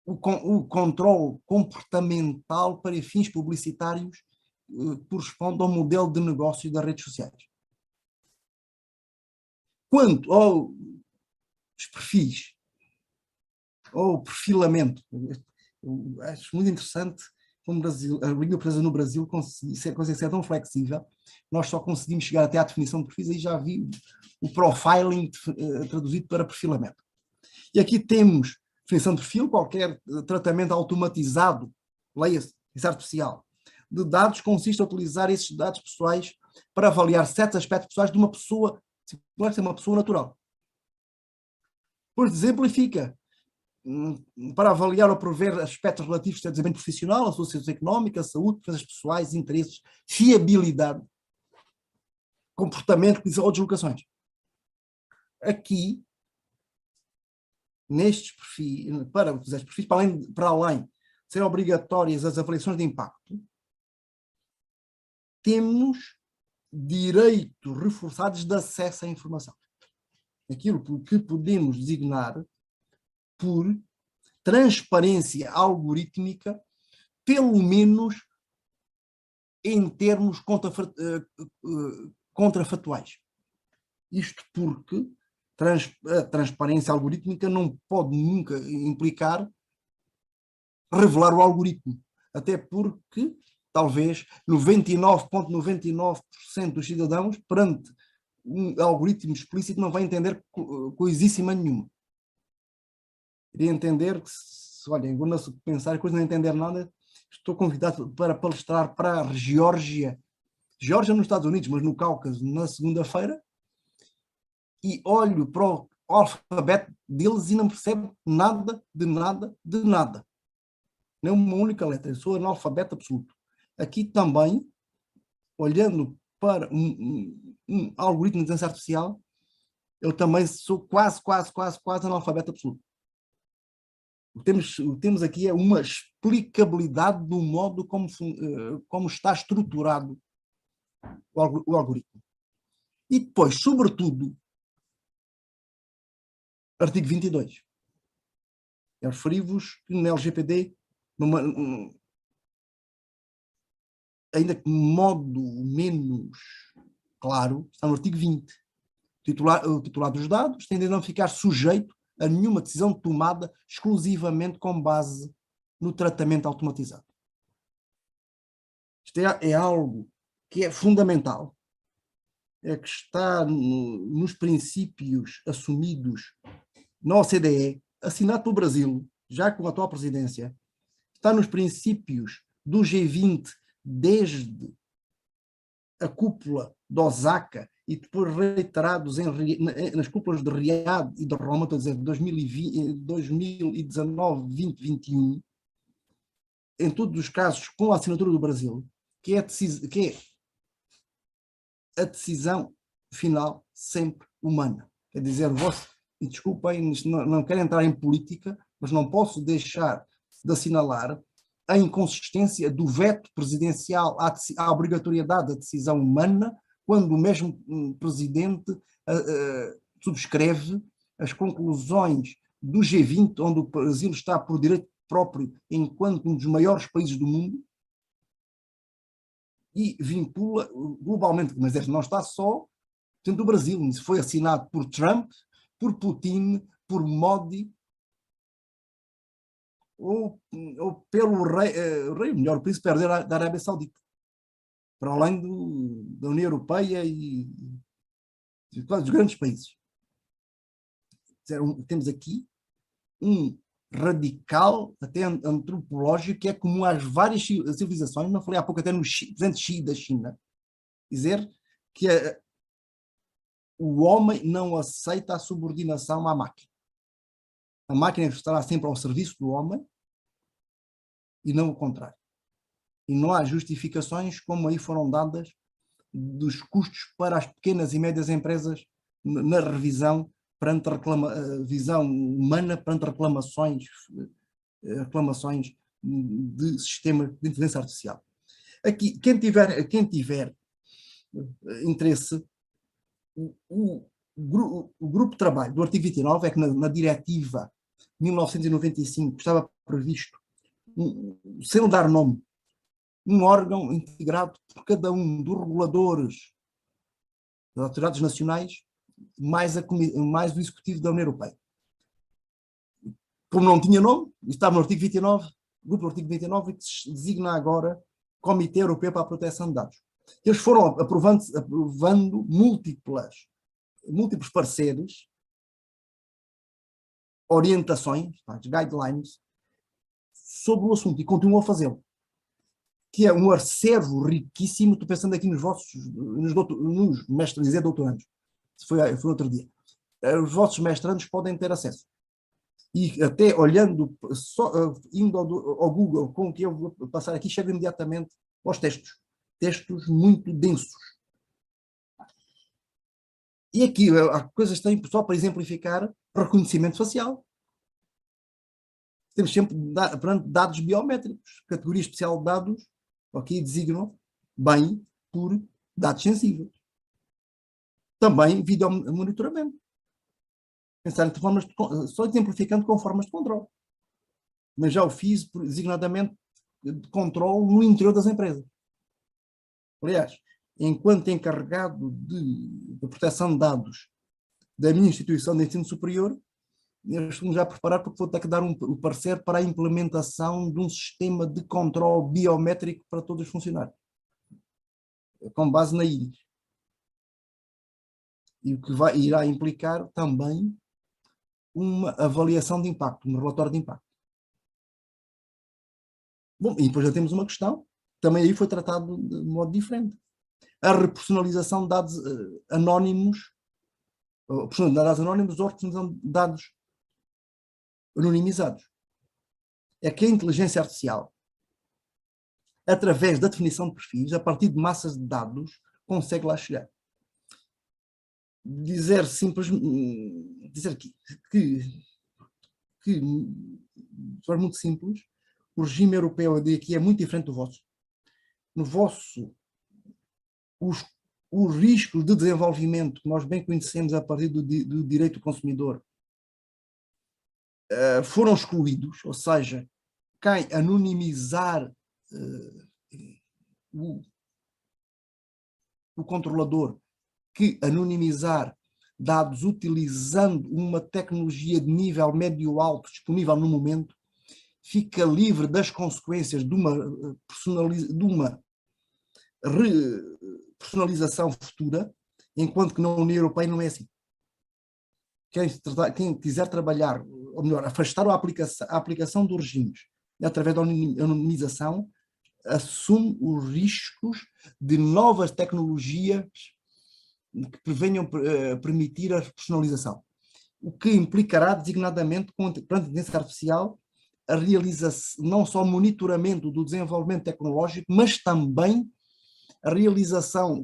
o controle comportamental para fins publicitários que corresponde ao modelo de negócio das redes sociais. Quanto aos perfis, ou perfilamento, acho muito interessante como a língua portuguesa no Brasil consegue ser tão flexível. Nós só conseguimos chegar até à definição de perfis, aí já vi o profiling traduzido para perfilamento. E aqui temos definição de perfil, qualquer tratamento automatizado, leia-se, artificial, de dados consiste em utilizar esses dados pessoais para avaliar certos aspectos pessoais de uma pessoa, pode ser uma pessoa natural. Por exemplifica, para avaliar ou prever aspectos relativos ao desenvolvimento profissional, a sociedade económica, a saúde, defesas pessoais, interesses, fiabilidade, comportamento ou deslocações. Aqui, nestes perfis, para os perfis, para além de serem obrigatórias as avaliações de impacto, temos direitos reforçados de acesso à informação. Aquilo que podemos designar por transparência algorítmica, pelo menos em termos contrafatuais. Isto porque a transparência algorítmica não pode nunca implicar revelar o algoritmo, até porque talvez 99,99% dos cidadãos, perante um algoritmo explícito, não vai entender coisíssima nenhuma. Iria entender que, olha, quando eu pensar em coisa não entender nada, estou convidado para palestrar para a Geórgia nos Estados Unidos, mas no Cáucaso, na segunda-feira, e olho para o alfabeto deles e não percebo nada, de nada, de nada. Nem uma única letra, eu sou analfabeto absoluto. Aqui também, olhando para um algoritmo de inteligência artificial, eu também sou quase analfabeto absoluto. O que temos aqui é uma explicabilidade do modo como está estruturado o algoritmo. E depois, sobretudo, artigo 22. Eu referi-vos que no LGPD, ainda que de modo menos claro, está no artigo 20. O titular dos dados tem de não ficar sujeito a nenhuma decisão tomada exclusivamente com base no tratamento automatizado. Isto é algo que é fundamental, é que está nos princípios assumidos na OCDE, assinado pelo Brasil, já com a atual presidência, está nos princípios do G20 desde a cúpula de Osaka e depois reiterados nas cúpulas de Riad e de Roma, estou a dizer, 2019, 2021, em todos os casos com a assinatura do Brasil, que é a decisão final sempre humana. Quer dizer, e desculpem, não quero entrar em política, mas não posso deixar de assinalar a inconsistência do veto presidencial à obrigatoriedade da decisão humana, quando o mesmo presidente subscreve as conclusões do G20, onde o Brasil está por direito próprio enquanto um dos maiores países do mundo, e vincula globalmente, mas não está só dentro do Brasil, isso foi assinado por Trump, por Putin, por Modi, ou pelo rei, melhor, o príncipe herdeiro da Arábia Saudita, para além da União Europeia e dos grandes países. Temos aqui um radical, até antropológico, que é comum às várias civilizações, não falei há pouco até no presidente Xi da China, dizer que o homem não aceita a subordinação à máquina. A máquina estará sempre ao serviço do homem e não o contrário. E não há justificações como aí foram dadas dos custos para as pequenas e médias empresas na revisão perante visão humana perante reclamações de sistemas de inteligência artificial. Aqui, quem tiver interesse, o grupo de trabalho do artigo 29 é que na diretiva 1995 estava previsto, sem dar nome, um órgão integrado por cada um dos reguladores das autoridades nacionais, mais o executivo da União Europeia. Como não tinha nome, estava no artigo 29, grupo do artigo 29, que se designa agora Comitê Europeu para a Proteção de Dados. Eles foram aprovando múltiplos pareceres, orientações, guidelines, sobre o assunto, e continuam a fazê-lo. Que é um acervo riquíssimo, estou pensando aqui nos mestres e doutorandos, foi outro dia. Os vossos mestrandos podem ter acesso. E até olhando, indo ao Google, com o que eu vou passar aqui, chego imediatamente aos textos muito densos. E aqui há coisas que têm, só para exemplificar, reconhecimento facial. Temos sempre dados biométricos, categoria especial de dados, aqui designam bem por dados sensíveis. Também vídeo monitoramento. Pensar em formas só exemplificando com formas de controle. Mas já o fiz, designadamente, de controle no interior das empresas. Aliás, enquanto encarregado de proteção de dados da minha instituição de ensino superior, eu estou já a preparar porque vou ter que dar um parecer para a implementação de um sistema de controle biométrico para todos os funcionários, com base na íris. E o que irá implicar também uma avaliação de impacto, um relatório de impacto. Bom, e depois já temos uma questão, também aí foi tratado de modo diferente. A repersonalização de dados anónimos, ou representação de dados anonimizados. É que a inteligência artificial, através da definição de perfis, a partir de massas de dados, consegue lá chegar. Dizer que de forma muito simples, o regime europeu aqui é muito diferente do vosso. No vosso, os riscos de desenvolvimento que nós bem conhecemos a partir do direito do consumidor foram excluídos, ou seja, quem anonimizar o controlador que anonimizar dados utilizando uma tecnologia de nível médio-alto disponível no momento, fica livre das consequências de uma personalização futura, enquanto que na União Europeia não é assim. Quem quiser trabalhar, ou melhor, afastar a aplicação dos regimes através da anonimização, assume os riscos de novas tecnologias que venham permitir a personalização, o que implicará designadamente, perante a inteligência artificial, a realização, não só monitoramento do desenvolvimento tecnológico, mas também a realização,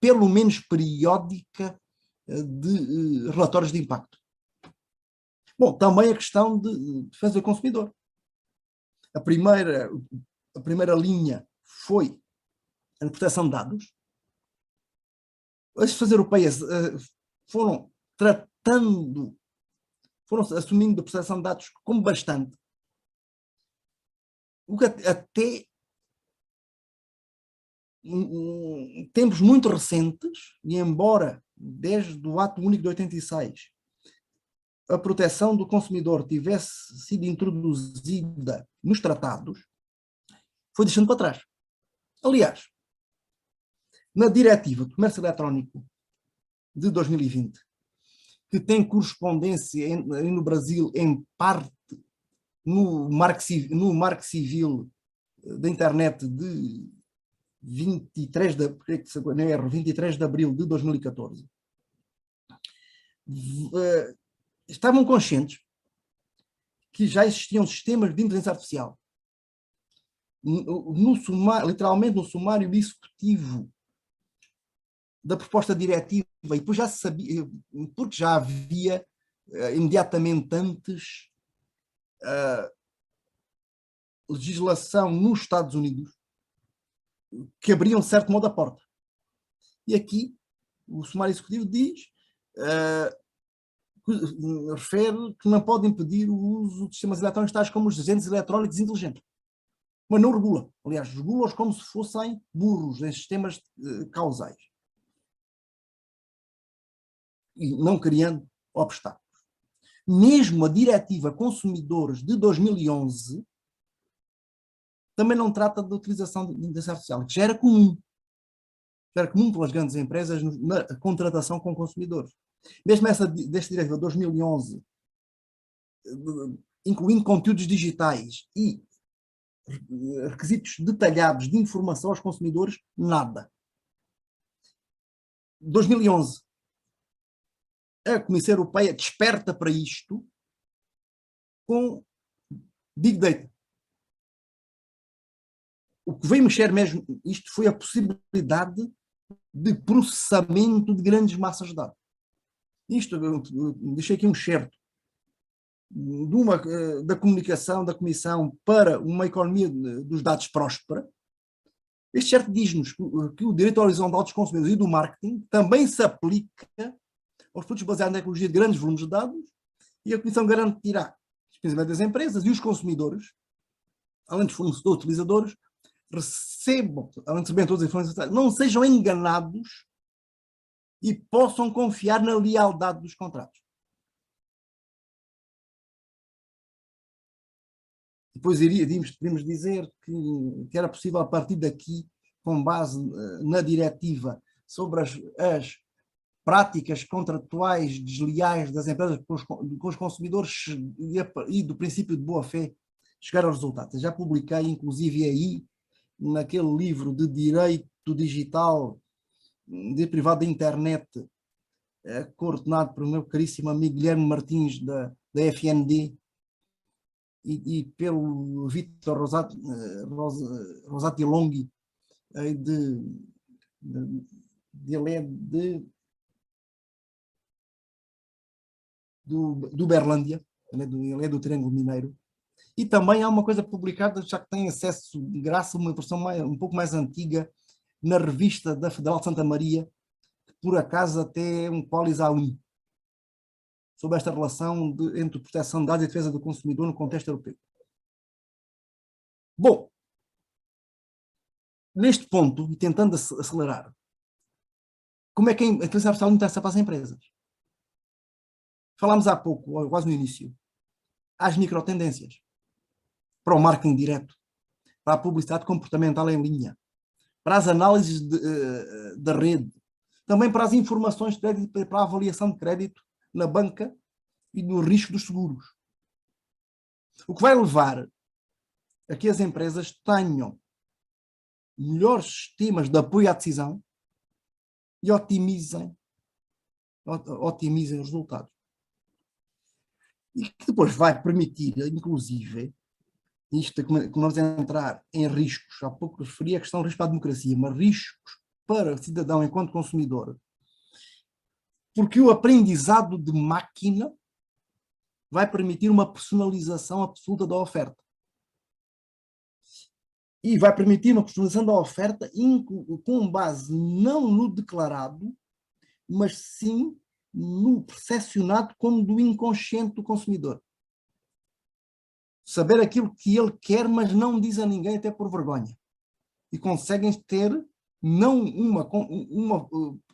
pelo menos periódica, de relatórios de impacto. Bom, também a questão de defesa do consumidor. A primeira linha foi a proteção de dados. As instituições europeias foram assumindo a proteção de dados como bastante, o que até tempos muito recentes, e embora desde o Ato Único de 86 a proteção do consumidor tivesse sido introduzida nos tratados, foi deixando para trás. Aliás, na Diretiva de Comércio Eletrónico de 2020, que tem correspondência no Brasil, em parte, no Marco Civil da Internet de 23 de abril de 2014, estavam conscientes que já existiam sistemas de inteligência artificial. Literalmente no sumário executivo da proposta diretiva, e depois já se sabia, porque já havia imediatamente antes legislação nos Estados Unidos que abria um certo modo a porta. E aqui o sumário executivo diz, refere que não pode impedir o uso de sistemas eletrónicos tais como os agentes eletrónicos inteligentes. Mas não regula. Aliás, regula-os como se fossem burros em sistemas causais. E não criando obstáculos. Mesmo a Diretiva Consumidores de 2011 também não trata da utilização de inteligência artificial, que já era comum. Já era comum pelas grandes empresas na contratação com consumidores. Mesmo desta Diretiva de 2011, incluindo conteúdos digitais e requisitos detalhados de informação aos consumidores, nada. 2011. A Comissão Europeia desperta para isto com Big Data. O que veio mexer mesmo isto foi a possibilidade de processamento de grandes massas de dados. Isto, eu deixei aqui um certo da comunicação da Comissão para uma economia dos dados próspera. Este certo diz-nos que o direito horizontal dos consumidores e do marketing também se aplica aos produtos baseados na tecnologia de grandes volumes de dados, e a Comissão garantirá, especialmente das empresas e os consumidores, além dos fornecedores e utilizadores, recebam, além de receberem todas as informações, não sejam enganados e possam confiar na lealdade dos contratos. Depois podíamos dizer que era possível, a partir daqui, com base na diretiva sobre as práticas contratuais desleais das empresas com os consumidores e do princípio de boa-fé, chegar aos resultados. Eu já publiquei, inclusive aí, naquele livro de Direito Digital, de Privado da Internet, coordenado pelo meu caríssimo amigo Guilherme Martins, da FND, e pelo Vítor Rosati Longhi, ele é do Uberlândia, ele é do Triângulo Mineiro. E também há uma coisa publicada, já que tem acesso de graça, uma versão um pouco mais antiga, na revista da Federal de Santa Maria, que por acaso até é um qualis A1. sobre esta relação entre proteção de dados e defesa do consumidor no contexto europeu. Bom, neste ponto, e tentando acelerar, como é que a inteligência artificial interessa para as empresas? Falámos há pouco, ou quase no início, às microtendências, para o marketing direto, para a publicidade comportamental em linha, para as análises da rede, também para as informações de crédito, para a avaliação de crédito na banca e no risco dos seguros. O que vai levar a que as empresas tenham melhores sistemas de apoio à decisão e otimizem os resultados. E que depois vai permitir, inclusive, isto que nós entrar em riscos, há pouco referi a questão do risco para a democracia, mas riscos para o cidadão enquanto consumidor, porque o aprendizado de máquina vai permitir uma personalização absoluta da oferta. E vai permitir uma personalização da oferta com base não no declarado, mas sim no percepcionado como do inconsciente do consumidor. Saber aquilo que ele quer, mas não diz a ninguém, até por vergonha. E conseguem ter não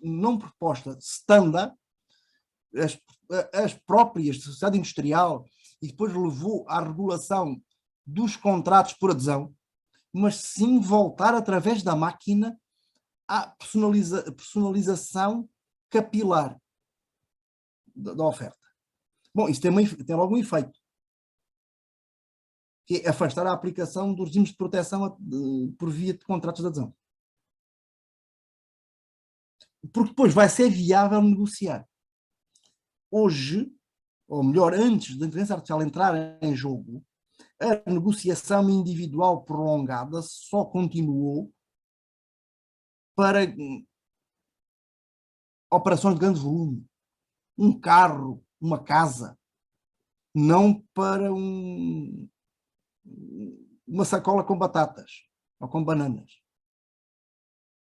não proposta standard, as próprias da sociedade industrial, e depois levou à regulação dos contratos por adesão, mas sim voltar através da máquina à personalização capilar da oferta. Bom, isso tem logo um efeito, que é afastar a aplicação dos regimes de proteção por via de contratos de adesão. Porque depois vai ser viável negociar. Hoje, ou melhor, antes da inteligência artificial entrar em jogo, a negociação individual prolongada só continuou para operações de grande volume. Um carro, uma casa, não para uma sacola com batatas ou com bananas.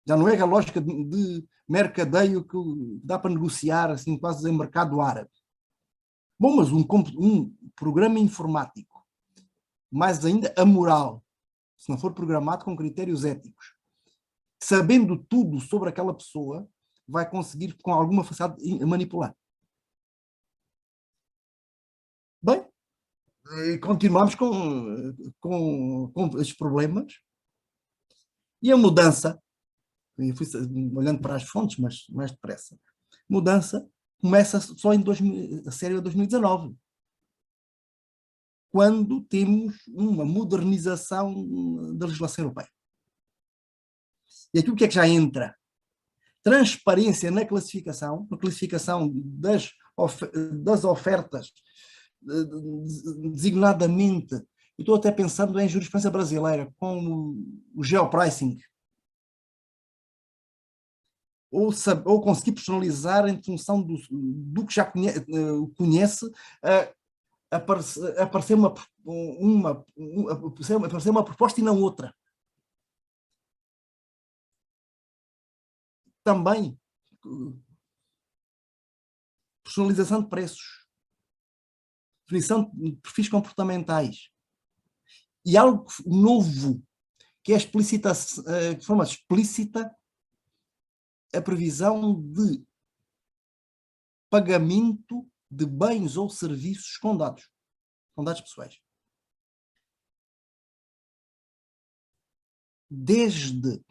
Já não é a lógica de mercadeio que dá para negociar assim quase em mercado árabe. Bom, mas um programa informático, mais ainda amoral, se não for programado com critérios éticos, sabendo tudo sobre aquela pessoa, vai conseguir com alguma facilidade manipular. Bem, continuamos com estes problemas. E a mudança, eu fui olhando para as fontes, mas mais depressa, mudança começa só a sério em 2019, quando temos uma modernização da legislação europeia. E aqui o que é que já entra? Transparência na classificação das ofertas, designadamente, eu estou até pensando em jurisprudência brasileira, com o geopricing, ou conseguir personalizar em função do que já conhece, aparecer uma proposta e não outra. Também personalização de preços, definição de perfis comportamentais, e algo novo, que é de forma explícita a previsão de pagamento de bens ou serviços com dados pessoais. Desde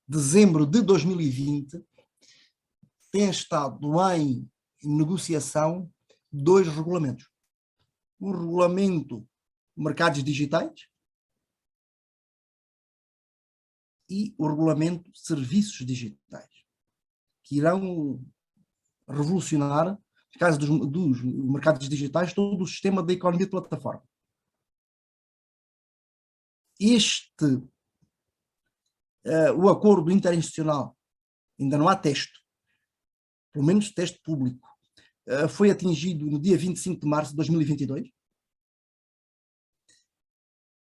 dezembro de 2020, tem estado em negociação 2 regulamentos. O regulamento de mercados digitais e o regulamento de serviços digitais, que irão revolucionar, no caso dos mercados digitais, todo o sistema da economia de plataforma. O acordo interinstitucional, ainda não há texto, pelo menos texto público, foi atingido no dia 25 de março de 2022,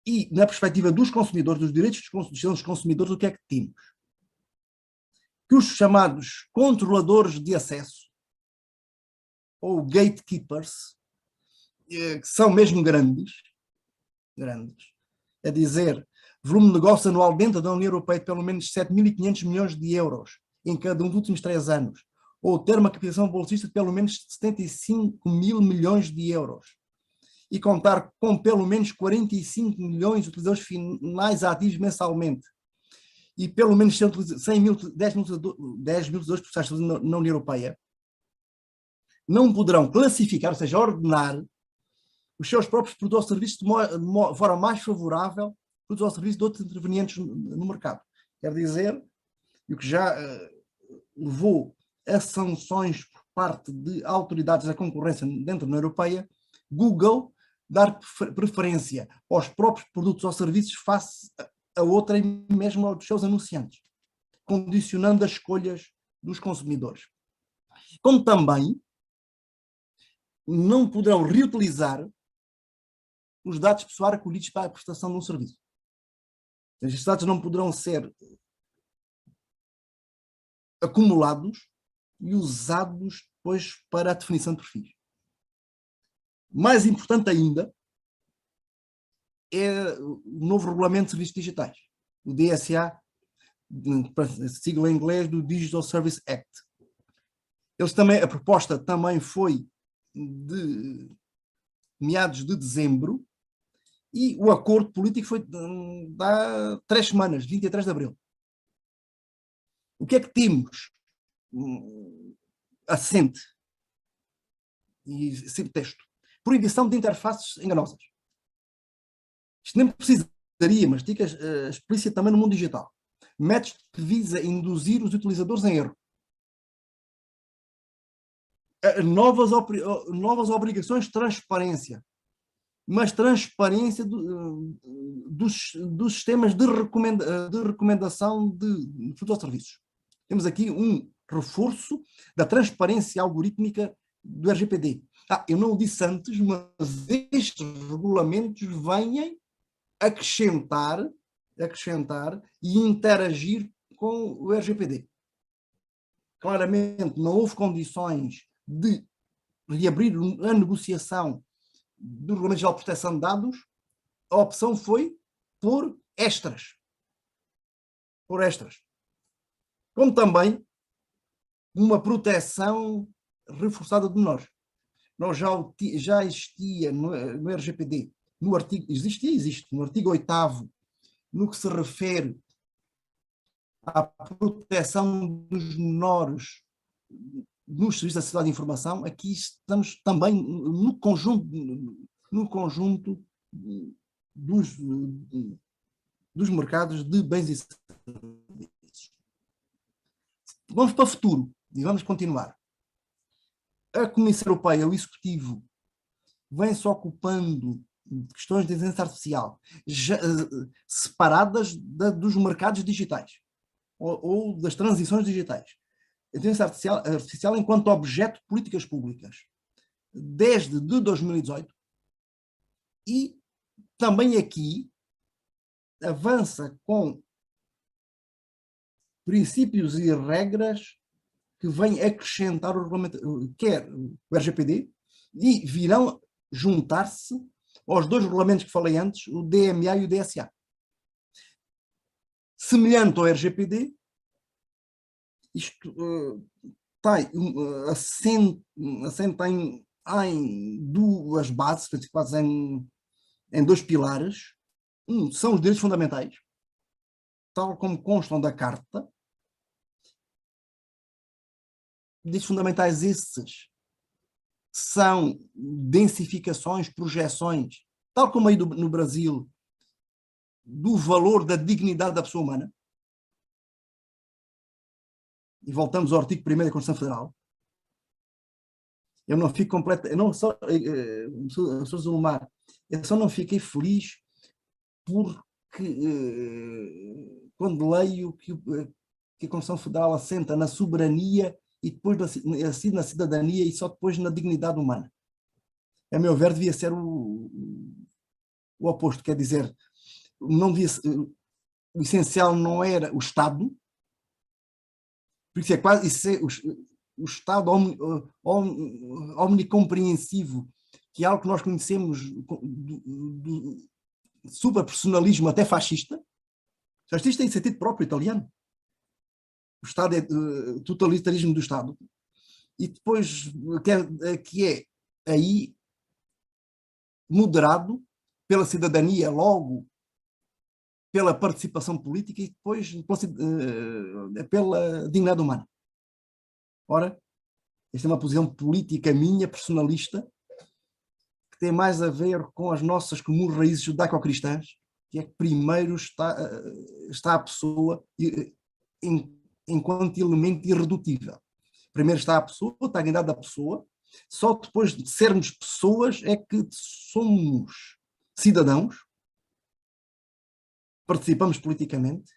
e na perspectiva dos consumidores, dos direitos dos consumidores, o que é que temos? Que os chamados controladores de acesso, ou gatekeepers, que são mesmo grandes, é dizer, volume de negócio anual dentro da União Europeia de pelo menos 7.500 milhões de euros em cada um dos últimos 3 anos, ou ter uma capitalização bolsista de pelo menos 75 mil milhões de euros, e contar com pelo menos 45 milhões de utilizadores finais ativos mensalmente, e pelo menos 10 mil utilizadores processados na União Europeia, não poderão classificar, ou seja, ordenar os seus próprios produtos ou serviços de forma mais favorável produtos ou serviços de outros intervenientes no mercado. Quer dizer, o que já levou a sanções por parte de autoridades da concorrência dentro da União Europeia, Google dar preferência aos próprios produtos ou serviços face a outra e mesmo aos seus anunciantes, condicionando as escolhas dos consumidores. Como também não poderão reutilizar os dados pessoais recolhidos para a prestação de um serviço. Estes dados não poderão ser acumulados e usados depois para a definição de perfis. Mais importante ainda é o novo Regulamento de Serviços Digitais, o DSA, sigla em inglês do Digital Service Act. A proposta também foi de meados de dezembro e o acordo político foi há 3 semanas, 23 de abril. O que é que temos assente e sem texto? Proibição de interfaces enganosas. Isto nem precisaria, mas fica explícito também no mundo digital. Métodos que visa induzir os utilizadores em erro. Novas obrigações de transparência, mas transparência dos sistemas de recomendação de produtos ou serviços. Temos aqui um reforço da transparência algorítmica do RGPD. Eu não o disse antes, mas estes regulamentos vêm acrescentar e interagir com o RGPD. Claramente não houve condições de reabrir a negociação do Regulamento Geral de Proteção de Dados. A opção foi por extras. Como também uma proteção reforçada de menores. Nós já existia no RGPD, existe no artigo 8º, no que se refere à proteção dos menores nos serviços da sociedade de informação. Aqui estamos também no conjunto dos mercados de bens e serviços. Vamos para o futuro e vamos continuar. A Comissão Europeia, o Executivo, vem-se ocupando de questões de inteligência artificial separadas dos mercados digitais ou das transições digitais. A inteligência artificial enquanto objeto de políticas públicas desde 2018, e também aqui avança com princípios e regras que vêm acrescentar o regulamento, quer o RGPD, e virão juntar-se aos 2 regulamentos que falei antes, o DMA e o DSA. Semelhante ao RGPD, isto assenta em 2 bases, principais em 2 pilares. São os direitos fundamentais, tal como constam da Carta. Direitos fundamentais esses são densificações, projeções, tal como aí no Brasil, do valor da dignidade da pessoa humana. E voltamos ao artigo 1º da Constituição Federal. Eu não fico completo, eu não só, Sr. Zulmar, eu só não fiquei feliz porque quando leio que a Constituição Federal assenta na soberania e depois assim na cidadania e só depois na dignidade humana. A meu ver, devia ser o oposto, quer dizer, não devia, o essencial não era o Estado, por isso é quase, o Estado omnicompreensivo, que é algo que nós conhecemos do superpersonalismo até fascista. Fascista em sentido próprio italiano. O Estado é totalitarismo do Estado. E depois, que é aí moderado pela cidadania, logo pela participação política e depois pela dignidade humana. Ora, esta é uma posição política minha, personalista, que tem mais a ver com as nossas comuns raízes judaico-cristãs, que é que primeiro está a pessoa enquanto elemento irredutível. Primeiro está a pessoa, está a dignidade da pessoa, só depois de sermos pessoas é que somos cidadãos, participamos politicamente,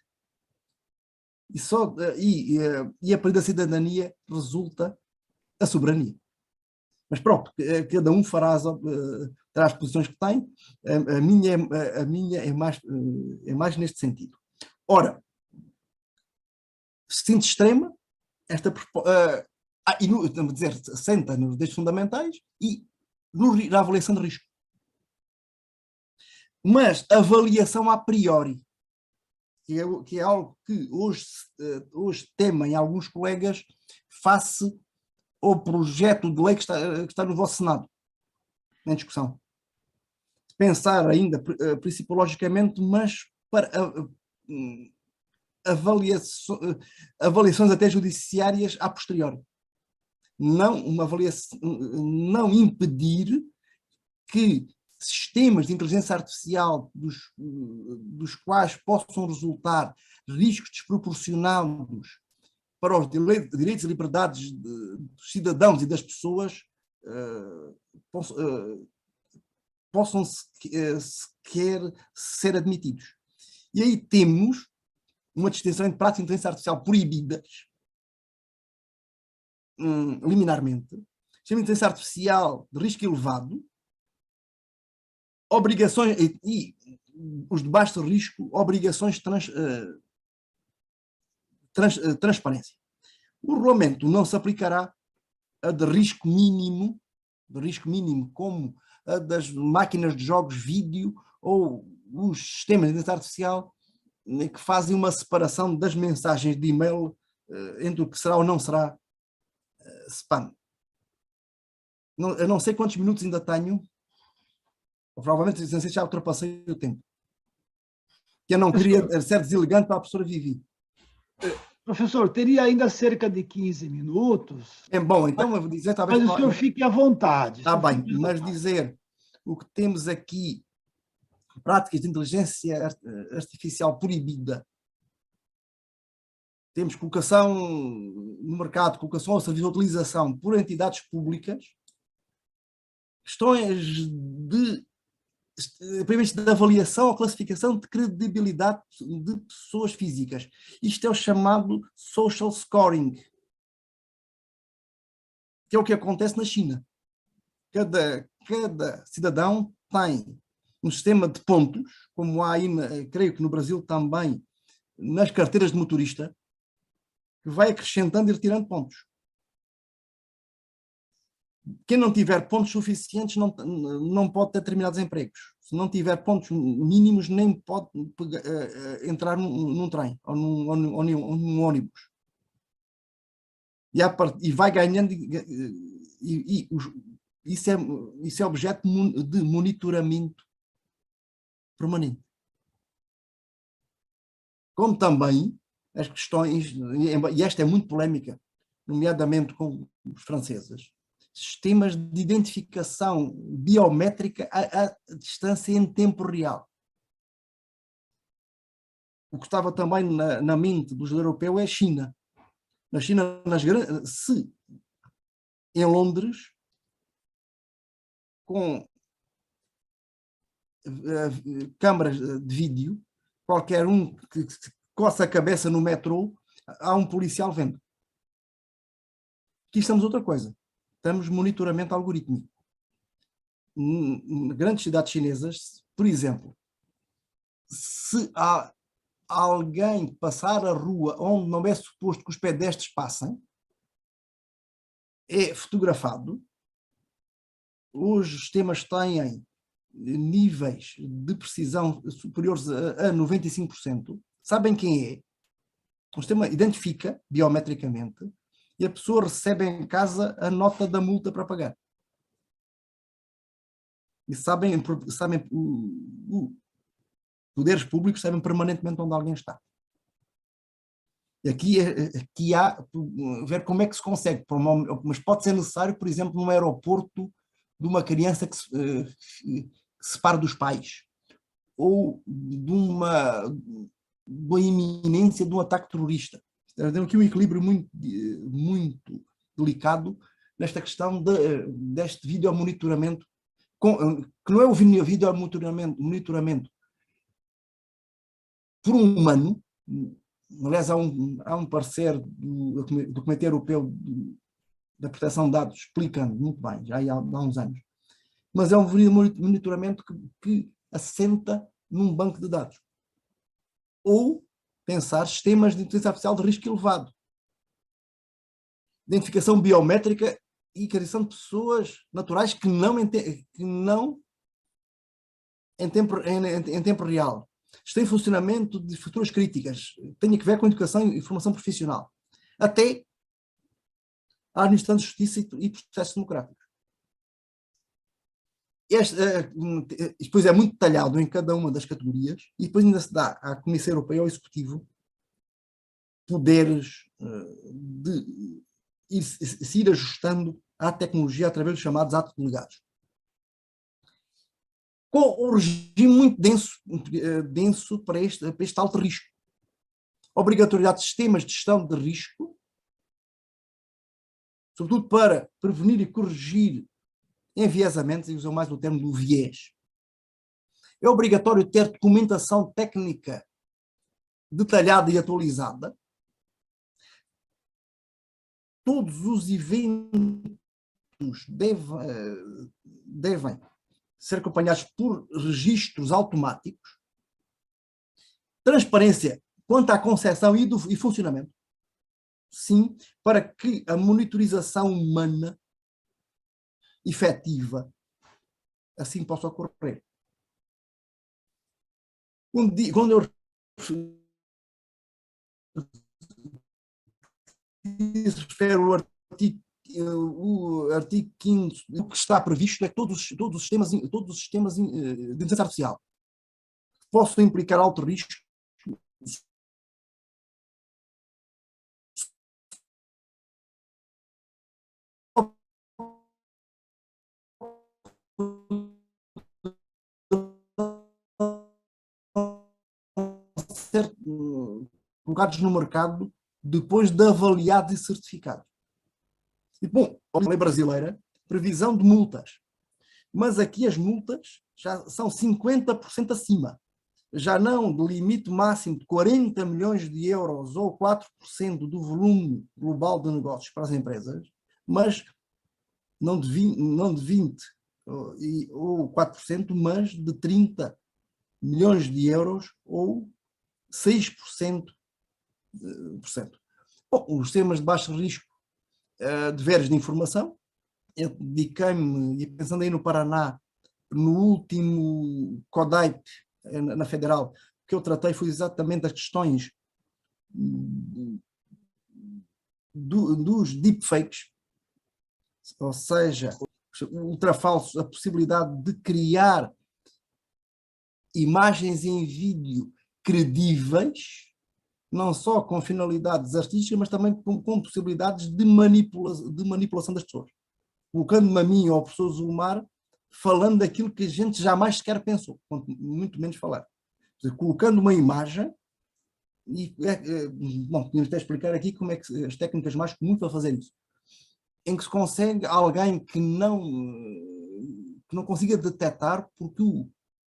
e a partir da cidadania resulta a soberania. Mas pronto, cada um terá as posições que tem, a minha é mais neste sentido. Ora, síntese extrema, senta nos direitos fundamentais e na avaliação de risco. Mas avaliação a priori, que é algo que hoje temem alguns colegas face ao projeto de lei que está no vosso Senado, em discussão. Pensar ainda principologicamente, mas para avaliações até judiciárias a posteriori. Não impedir que sistemas de inteligência artificial dos quais possam resultar riscos desproporcionados para os direitos e liberdades dos cidadãos e das pessoas possam sequer ser admitidos. E aí temos uma distinção entre práticas de inteligência artificial proibidas liminarmente, sistema de inteligência artificial de risco elevado, obrigações e os de baixo risco, obrigações de transparência. O regulamento não se aplicará a de risco mínimo, como a das máquinas de jogos vídeo ou os sistemas de inteligência artificial que fazem uma separação das mensagens de e-mail entre o que será ou não será spam. Eu não sei quantos minutos ainda tenho, provavelmente não sei se já ultrapassei o tempo. Que eu não queria ser deselegante para a professora Vivi. Professor, teria ainda cerca de 15 minutos. Bom, então eu vou dizer... Mas o senhor fique à vontade. Está bem, mas dizer o que temos aqui, práticas de inteligência artificial proibida, temos colocação no mercado, colocação ao serviço de utilização por entidades públicas, questões de avaliação ou classificação de credibilidade de pessoas físicas. Isto é o chamado social scoring, que é o que acontece na China. Cada cidadão tem um sistema de pontos, como há aí, creio que no Brasil também, nas carteiras de motorista, que vai acrescentando e retirando pontos. Quem não tiver pontos suficientes não pode ter determinados empregos. Se não tiver pontos mínimos, nem pode entrar num trem ou num ônibus. E vai ganhando... Isso é objeto de monitoramento permanente. Como também as questões, e esta é muito polémica, nomeadamente com os franceses, sistemas de identificação biométrica à distância em tempo real. O que estava também na mente do europeu é a China. Na China, em Londres, com câmaras de vídeo, qualquer um que coça a cabeça no metrô, há um policial vendo. Aqui estamos outra coisa. Estamos monitoramento algorítmico. Em grandes cidades chinesas, por exemplo, se há alguém passar a rua onde não é suposto que os pedestres passem, é fotografado, os sistemas têm níveis de precisão superiores a 95%, sabem quem é, o sistema identifica biometricamente e a pessoa recebe em casa a nota da multa para pagar. E poderes públicos sabem permanentemente onde alguém está. E aqui há ver como é que se consegue, mas pode ser necessário, por exemplo, num aeroporto de uma criança que se separa dos pais, ou de uma iminência de um ataque terrorista. Tem aqui um equilíbrio muito delicado nesta questão deste videomonitoramento, que não é o videomonitoramento por um humano. Aliás, há um parecer do Comitê Europeu da Proteção de Dados explicando muito bem, já há uns anos, mas é um monitoramento que assenta num banco de dados. Ou pensar sistemas de inteligência artificial de risco elevado, identificação biométrica e criação de pessoas naturais que não em tempo real. Isto tem funcionamento de futuras críticas, tem a ver com educação e formação profissional, até a administração de justiça e processos democráticos. Depois é muito detalhado em cada uma das categorias e depois ainda se dá à Comissão Europeia, ao Executivo, poderes de se ir ajustando à tecnologia através dos chamados atos delegados. Com um regime muito denso para este alto risco. Obrigatoriedade de sistemas de gestão de risco, sobretudo para prevenir e corrigir enviesamentos, e usam mais o termo do viés. É obrigatório ter documentação técnica detalhada e atualizada. Todos os eventos devem ser acompanhados por registros automáticos. Transparência quanto à concepção e funcionamento. Sim, para que a monitorização humana efetiva assim possa ocorrer. Quando eu refiro o artigo 5º, o que está previsto é que todos os sistemas de inteligência artificial possam implicar alto risco ser colocados no mercado depois de avaliados e certificados. E, bom, a lei brasileira, previsão de multas, mas aqui as multas já são 50% acima, já não do limite máximo de 40 milhões de euros ou 4% do volume global de negócios para as empresas, mas não de 20 ou 4%, mas de 30 milhões de euros ou 6%. Bom, os sistemas de baixo risco, deveres de informação, eu dediquei-me, e pensando aí no Paraná, no último CODAIP, na Federal, que eu tratei foi exatamente as questões dos deepfakes, ou seja, ultrafalsos, a possibilidade de criar imagens em vídeo credíveis, não só com finalidades artísticas, mas também com possibilidades de manipulação das pessoas. Colocando-me a mim ou ao professor Zulmar, falando daquilo que a gente jamais sequer pensou, muito menos falar. Colocando uma imagem, e bom, podemos até explicar aqui como é que as técnicas mais comuns para fazer isso, em que se consegue alguém que não consiga detectar, porque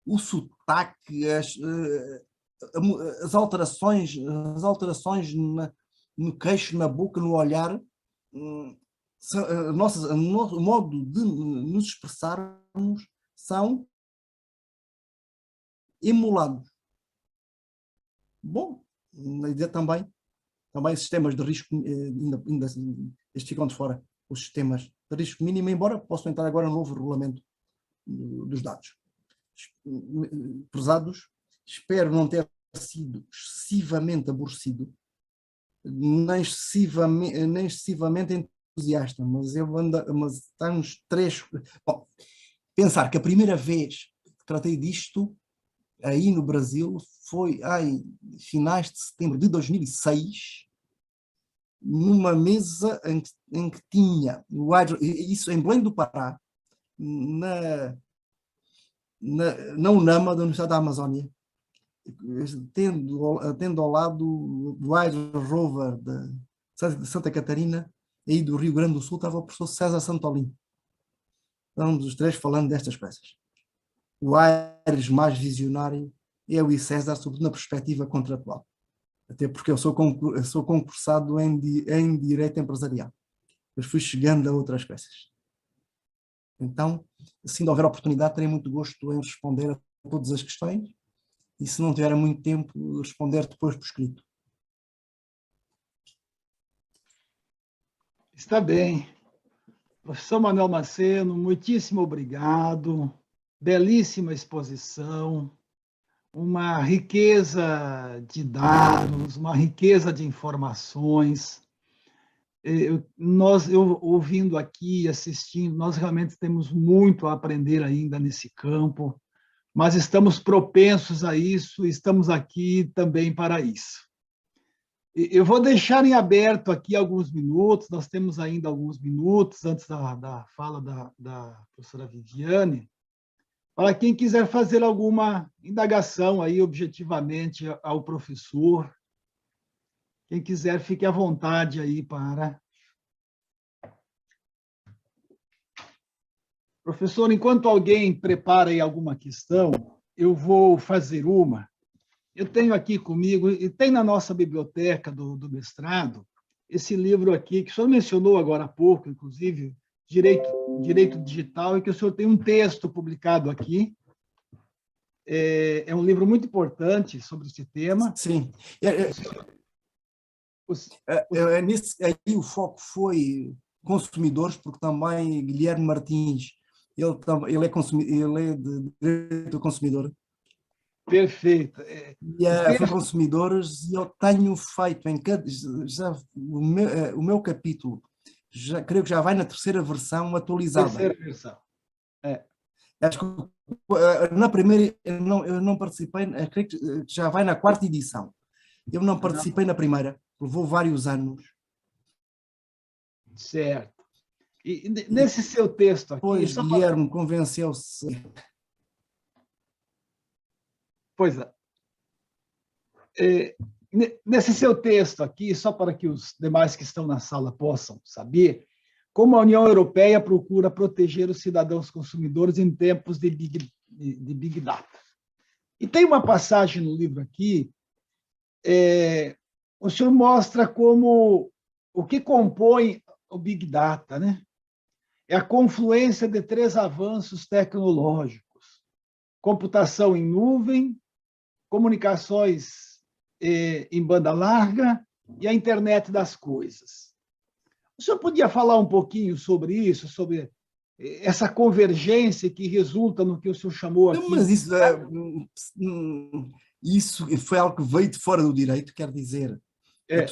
o sotaque, as alterações no queixo, na boca, no olhar, o modo de nos expressarmos são emulados. Bom, na ideia também sistemas de risco ainda estes ficam de fora. os sistemas de risco mínimo, embora possam entrar agora no novo regulamento dos dados. Prezados, espero não ter sido excessivamente aborrecido, nem excessivamente entusiasta, mas está uns 3... Bom, pensar que a primeira vez que tratei disto aí no Brasil foi em finais de setembro de 2006, numa mesa em que tinha, isso em Belém do Pará, na UNAMA da Universidade da Amazónia, tendo ao lado do Hydro Rover de Santa Catarina, aí do Rio Grande do Sul, estava o professor César Santolin. Estávamos os três falando destas peças. O Aires mais visionário, eu e César, sobretudo na perspectiva contratual. Até porque eu sou concursado em Direito Empresarial. Mas fui chegando a outras peças. Então, se ainda houver oportunidade, terei muito gosto em responder a todas as questões e, se não tiver muito tempo, responder depois por escrito. Está bem. Professor Manuel Maceno, muitíssimo obrigado. Belíssima exposição, uma riqueza de dados, uma riqueza de informações. Eu ouvindo aqui, assistindo, nós realmente temos muito a aprender ainda nesse campo, mas estamos propensos a isso, estamos aqui também para isso. Eu vou deixar em aberto aqui alguns minutos, nós temos ainda alguns minutos antes da fala da professora Viviane, para quem quiser fazer alguma indagação aí objetivamente ao professor. Quem quiser, fique à vontade aí para... Professor, enquanto alguém prepara aí alguma questão, eu vou fazer uma. Eu tenho aqui comigo, e tem na nossa biblioteca do mestrado, esse livro aqui, que o senhor mencionou agora há pouco, inclusive, Direito Digital, e que o senhor tem um texto publicado aqui. É um livro muito importante sobre esse tema. Sim. Aí o foco foi consumidores, porque também Guilherme Martins, ele é de direito ao consumidor. Perfeito. Foi consumidores, e eu tenho feito o meu capítulo, creio que já vai na terceira versão atualizada. Terceira versão. Acho que na primeira eu não participei, creio que já vai na quarta edição. Eu não participei na primeira, levou vários anos. Certo. E nesse seu texto aqui... Pois Guilherme convenceu-se. Pois é. Nesse seu texto aqui, só para que os demais que estão na sala possam saber, como a União Europeia procura proteger os cidadãos consumidores em tempos de Big Data. E tem uma passagem no livro aqui, o senhor mostra como o que compõe o Big Data, né? É a confluência de 3 avanços tecnológicos: computação em nuvem, comunicações em banda larga e a internet das coisas. O senhor podia falar um pouquinho sobre isso, sobre essa convergência que resulta no que o senhor chamou aqui? Mas isso foi algo que veio de fora do direito, quer dizer, a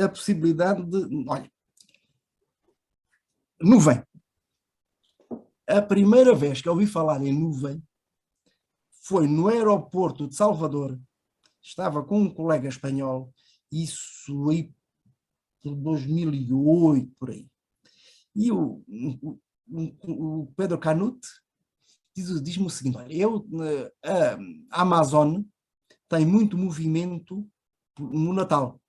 possibilidade de... Olha, nuvem. A primeira vez que eu ouvi falar em nuvem foi no aeroporto de Salvador. Estava com um colega espanhol, isso aí por 2008, por aí. E o Pedro Canute diz-me o seguinte: olha, a Amazon tem muito movimento no Natal.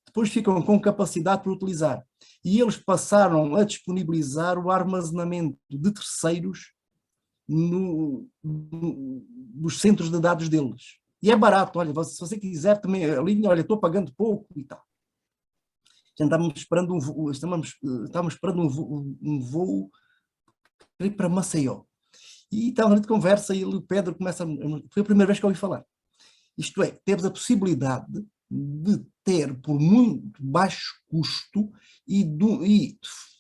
Depois ficam com capacidade para utilizar. E eles passaram a disponibilizar o armazenamento de terceiros nos centros de dados deles. E é barato, olha, se você quiser também a linha, olha, estou pagando pouco e tal. Estamos esperando um voo para Maceió. E estava de conversa e o Pedro começa, foi a primeira vez que eu ouvi falar. Isto é, temos a possibilidade de ter por muito baixo custo e de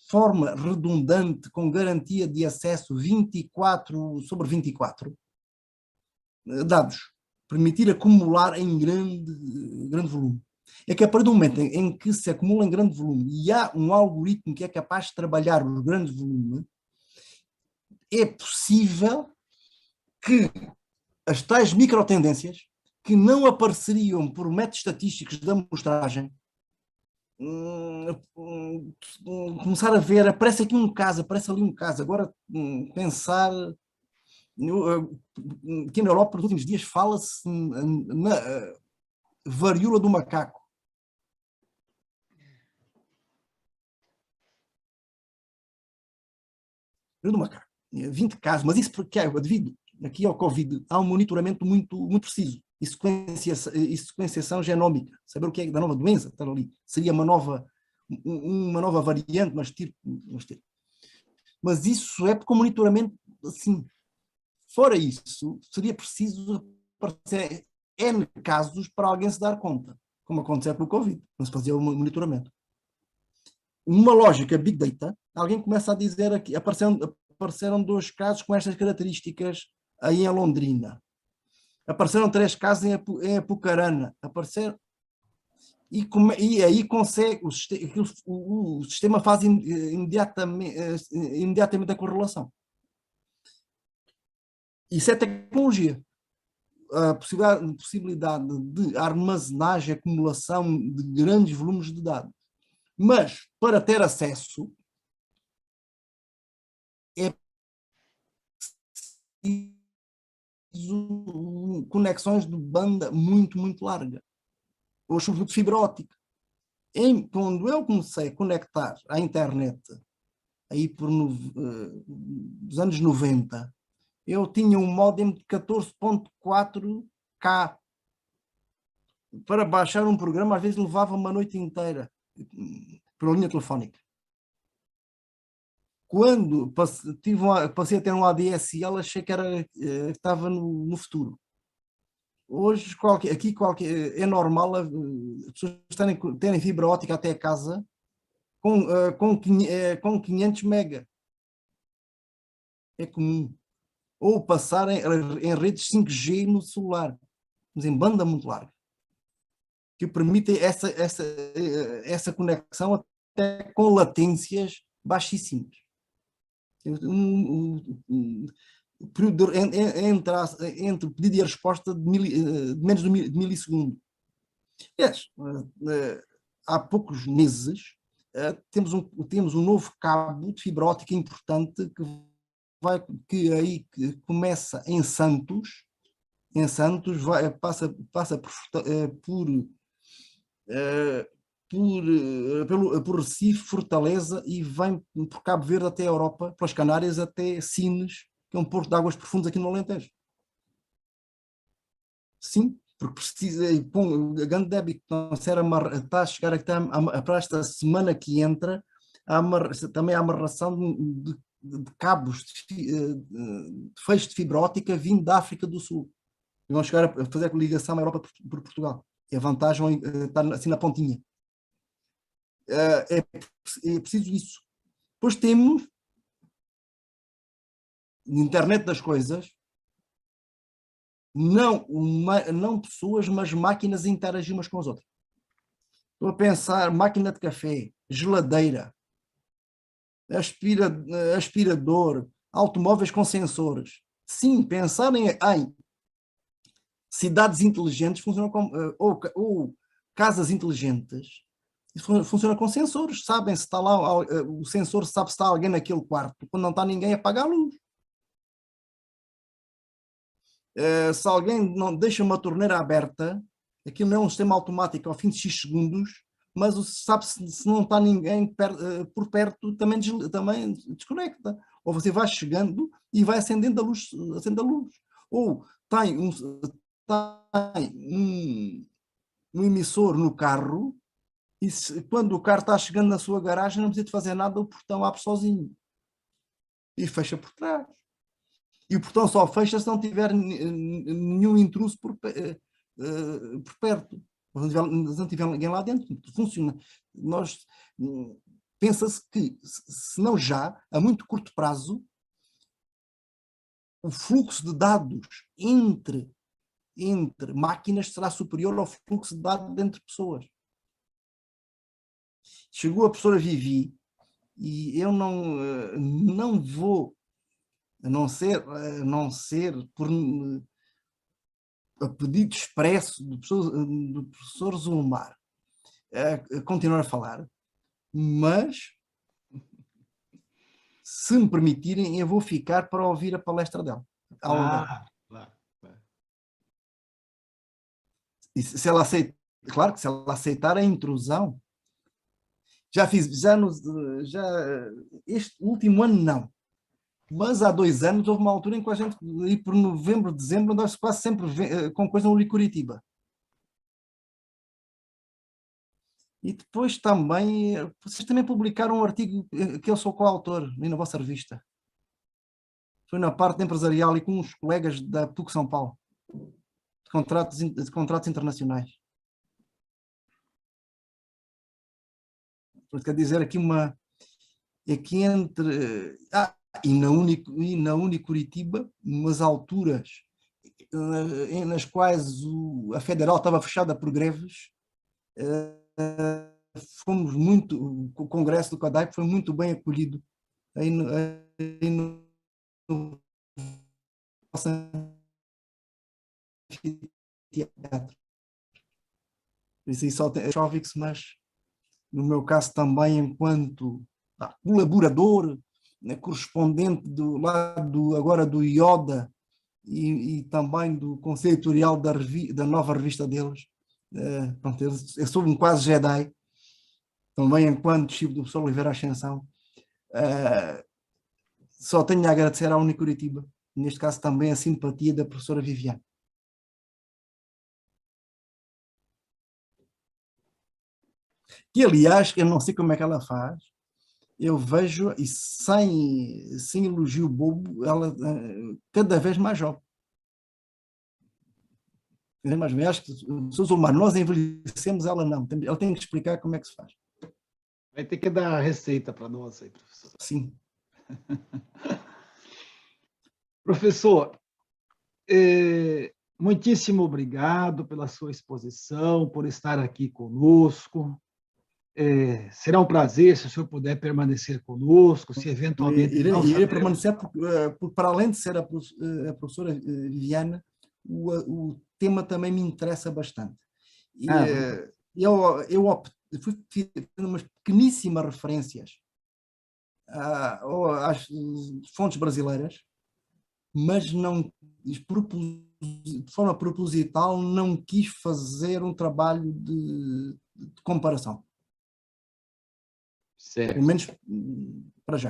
forma redundante, com garantia de acesso 24/24, dados, permitir acumular em grande volume. É que a partir do momento em que se acumula em grande volume e há um algoritmo que é capaz de trabalhar os grandes volumes, é possível que as tais microtendências, que não apareceriam por métodos estatísticos de amostragem, começar a ver, aparece aqui um caso, aparece ali um caso. Agora, pensar... Aqui na Europa, nos últimos dias, fala-se na varíola do macaco. Do macaco. 20 casos, mas isso porque devido aqui ao Covid, há um monitoramento muito preciso e sequenciação genómica, saber o que é da nova doença, está ali. Seria uma nova variante, mas isso é porque o monitoramento, assim, fora isso, seria preciso aparecer N casos para alguém se dar conta, como aconteceu com o Covid, não se fazia o monitoramento. Uma lógica Big Data, alguém começa a dizer aqui, apareceram 2 casos com estas características aí em Londrina. Apareceram 3 casos em Apucarana. Apareceram... E aí consegue, o sistema faz imediatamente a correlação. Isso é tecnologia. A possibilidade de armazenagem, acumulação de grandes volumes de dados. Mas, para ter acesso, é preciso conexões de banda muito larga, ou sobretudo fibra óptica. Quando eu comecei a conectar à internet, aí por os anos 90, eu tinha um módem de 14.4K. Para baixar um programa, às vezes levava uma noite inteira, por linha telefónica. Quando passei a ter um ADSL, achei que estava no futuro. Hoje, é normal as pessoas terem fibra óptica até a casa com 500 mega. É comum. Ou passar em redes 5G no celular, mas em banda muito larga, que permitem essa conexão até com latências baixíssimas. O período entre pedido e a resposta de menos de milissegundo. Há poucos meses temos um novo cabo de fibra óptica importante que começa em Santos, passa por Recife, Fortaleza, e vem por Cabo Verde até a Europa, pelas Canárias até Sines, que é um porto de águas profundas aqui no Alentejo. Sim, porque precisa, com a grande débito está a chegar aqui para esta semana que entra, também a amarração de cabos de feixes de fibra óptica vindo da África do Sul. E vão chegar a fazer a ligação à Europa por Portugal. E a vantagem está assim na pontinha. É preciso isso. Depois temos internet das coisas, não pessoas, mas máquinas a interagir umas com as outras. Estou a pensar máquina de café, geladeira, aspirador, automóveis com sensores. Sim, pensar em cidades inteligentes funcionam ou casas inteligentes. Funciona com sensores, sabem se está lá, o sensor sabe se está alguém naquele quarto, quando não está ninguém apaga a luz. Se alguém não deixa uma torneira aberta, aquilo não é um sistema automático ao fim de X segundos, mas sabe se não está ninguém por perto, também desconecta. Ou você vai chegando e vai acendendo a luz. Ou tem um emissor no carro, e quando o carro está chegando na sua garagem, não precisa de fazer nada, o portão abre sozinho. E fecha por trás. E o portão só fecha se não tiver nenhum intruso por perto. Se não tiver ninguém lá dentro, funciona. Pensa-se que, se não já, a muito curto prazo, o fluxo de dados entre máquinas será superior ao fluxo de dados entre pessoas. Chegou a professora Vivi e eu não vou, a não ser por a pedido expresso do professor Zulmar, a continuar a falar, mas se me permitirem, eu vou ficar para ouvir a palestra dela. Claro. E se ela aceita, claro que se ela aceitar a intrusão, este último ano não, mas há 2 anos houve uma altura em que a gente, e por novembro, dezembro, nós quase sempre com coisa no Licuritiba. E depois também, vocês também publicaram um artigo que eu sou coautor, ali na vossa revista. Foi na parte empresarial e com uns colegas da PUC São Paulo, de contratos internacionais. Quer dizer, aqui entre... e na Unicuritiba, umas alturas nas quais a Federal estava fechada por greves, o Congresso do CODAIP foi muito bem acolhido aí no anfiteatro. Isso só tem Chovix, mas no meu caso também enquanto colaborador, correspondente do lado agora do IODA e também do conselho editorial da nova revista deles. Pronto, eu sou um quase Jedi, também enquanto discípulo do professor Oliveira Ascensão. Só tenho a agradecer à Unicuritiba, neste caso também a simpatia da professora Viviane. Que, aliás, eu não sei como é que ela faz, eu vejo, e sem elogio bobo, ela cada vez mais jovem. Mas eu acho que, nós envelhecemos, ela não. Ela tem que explicar como é que se faz. Vai ter que dar a receita para nós aí, professor. Sim. Professor, muitíssimo obrigado pela sua exposição, por estar aqui conosco. Será um prazer se o senhor puder permanecer conosco, se eventualmente... Irei permanecer, porque para além de ser a professora Viviane, o tema também me interessa bastante. E, eu fui fazendo umas pequeníssimas referências às fontes brasileiras, mas não, de forma proposital, não quis fazer um trabalho de comparação. Certo. Pelo menos para já.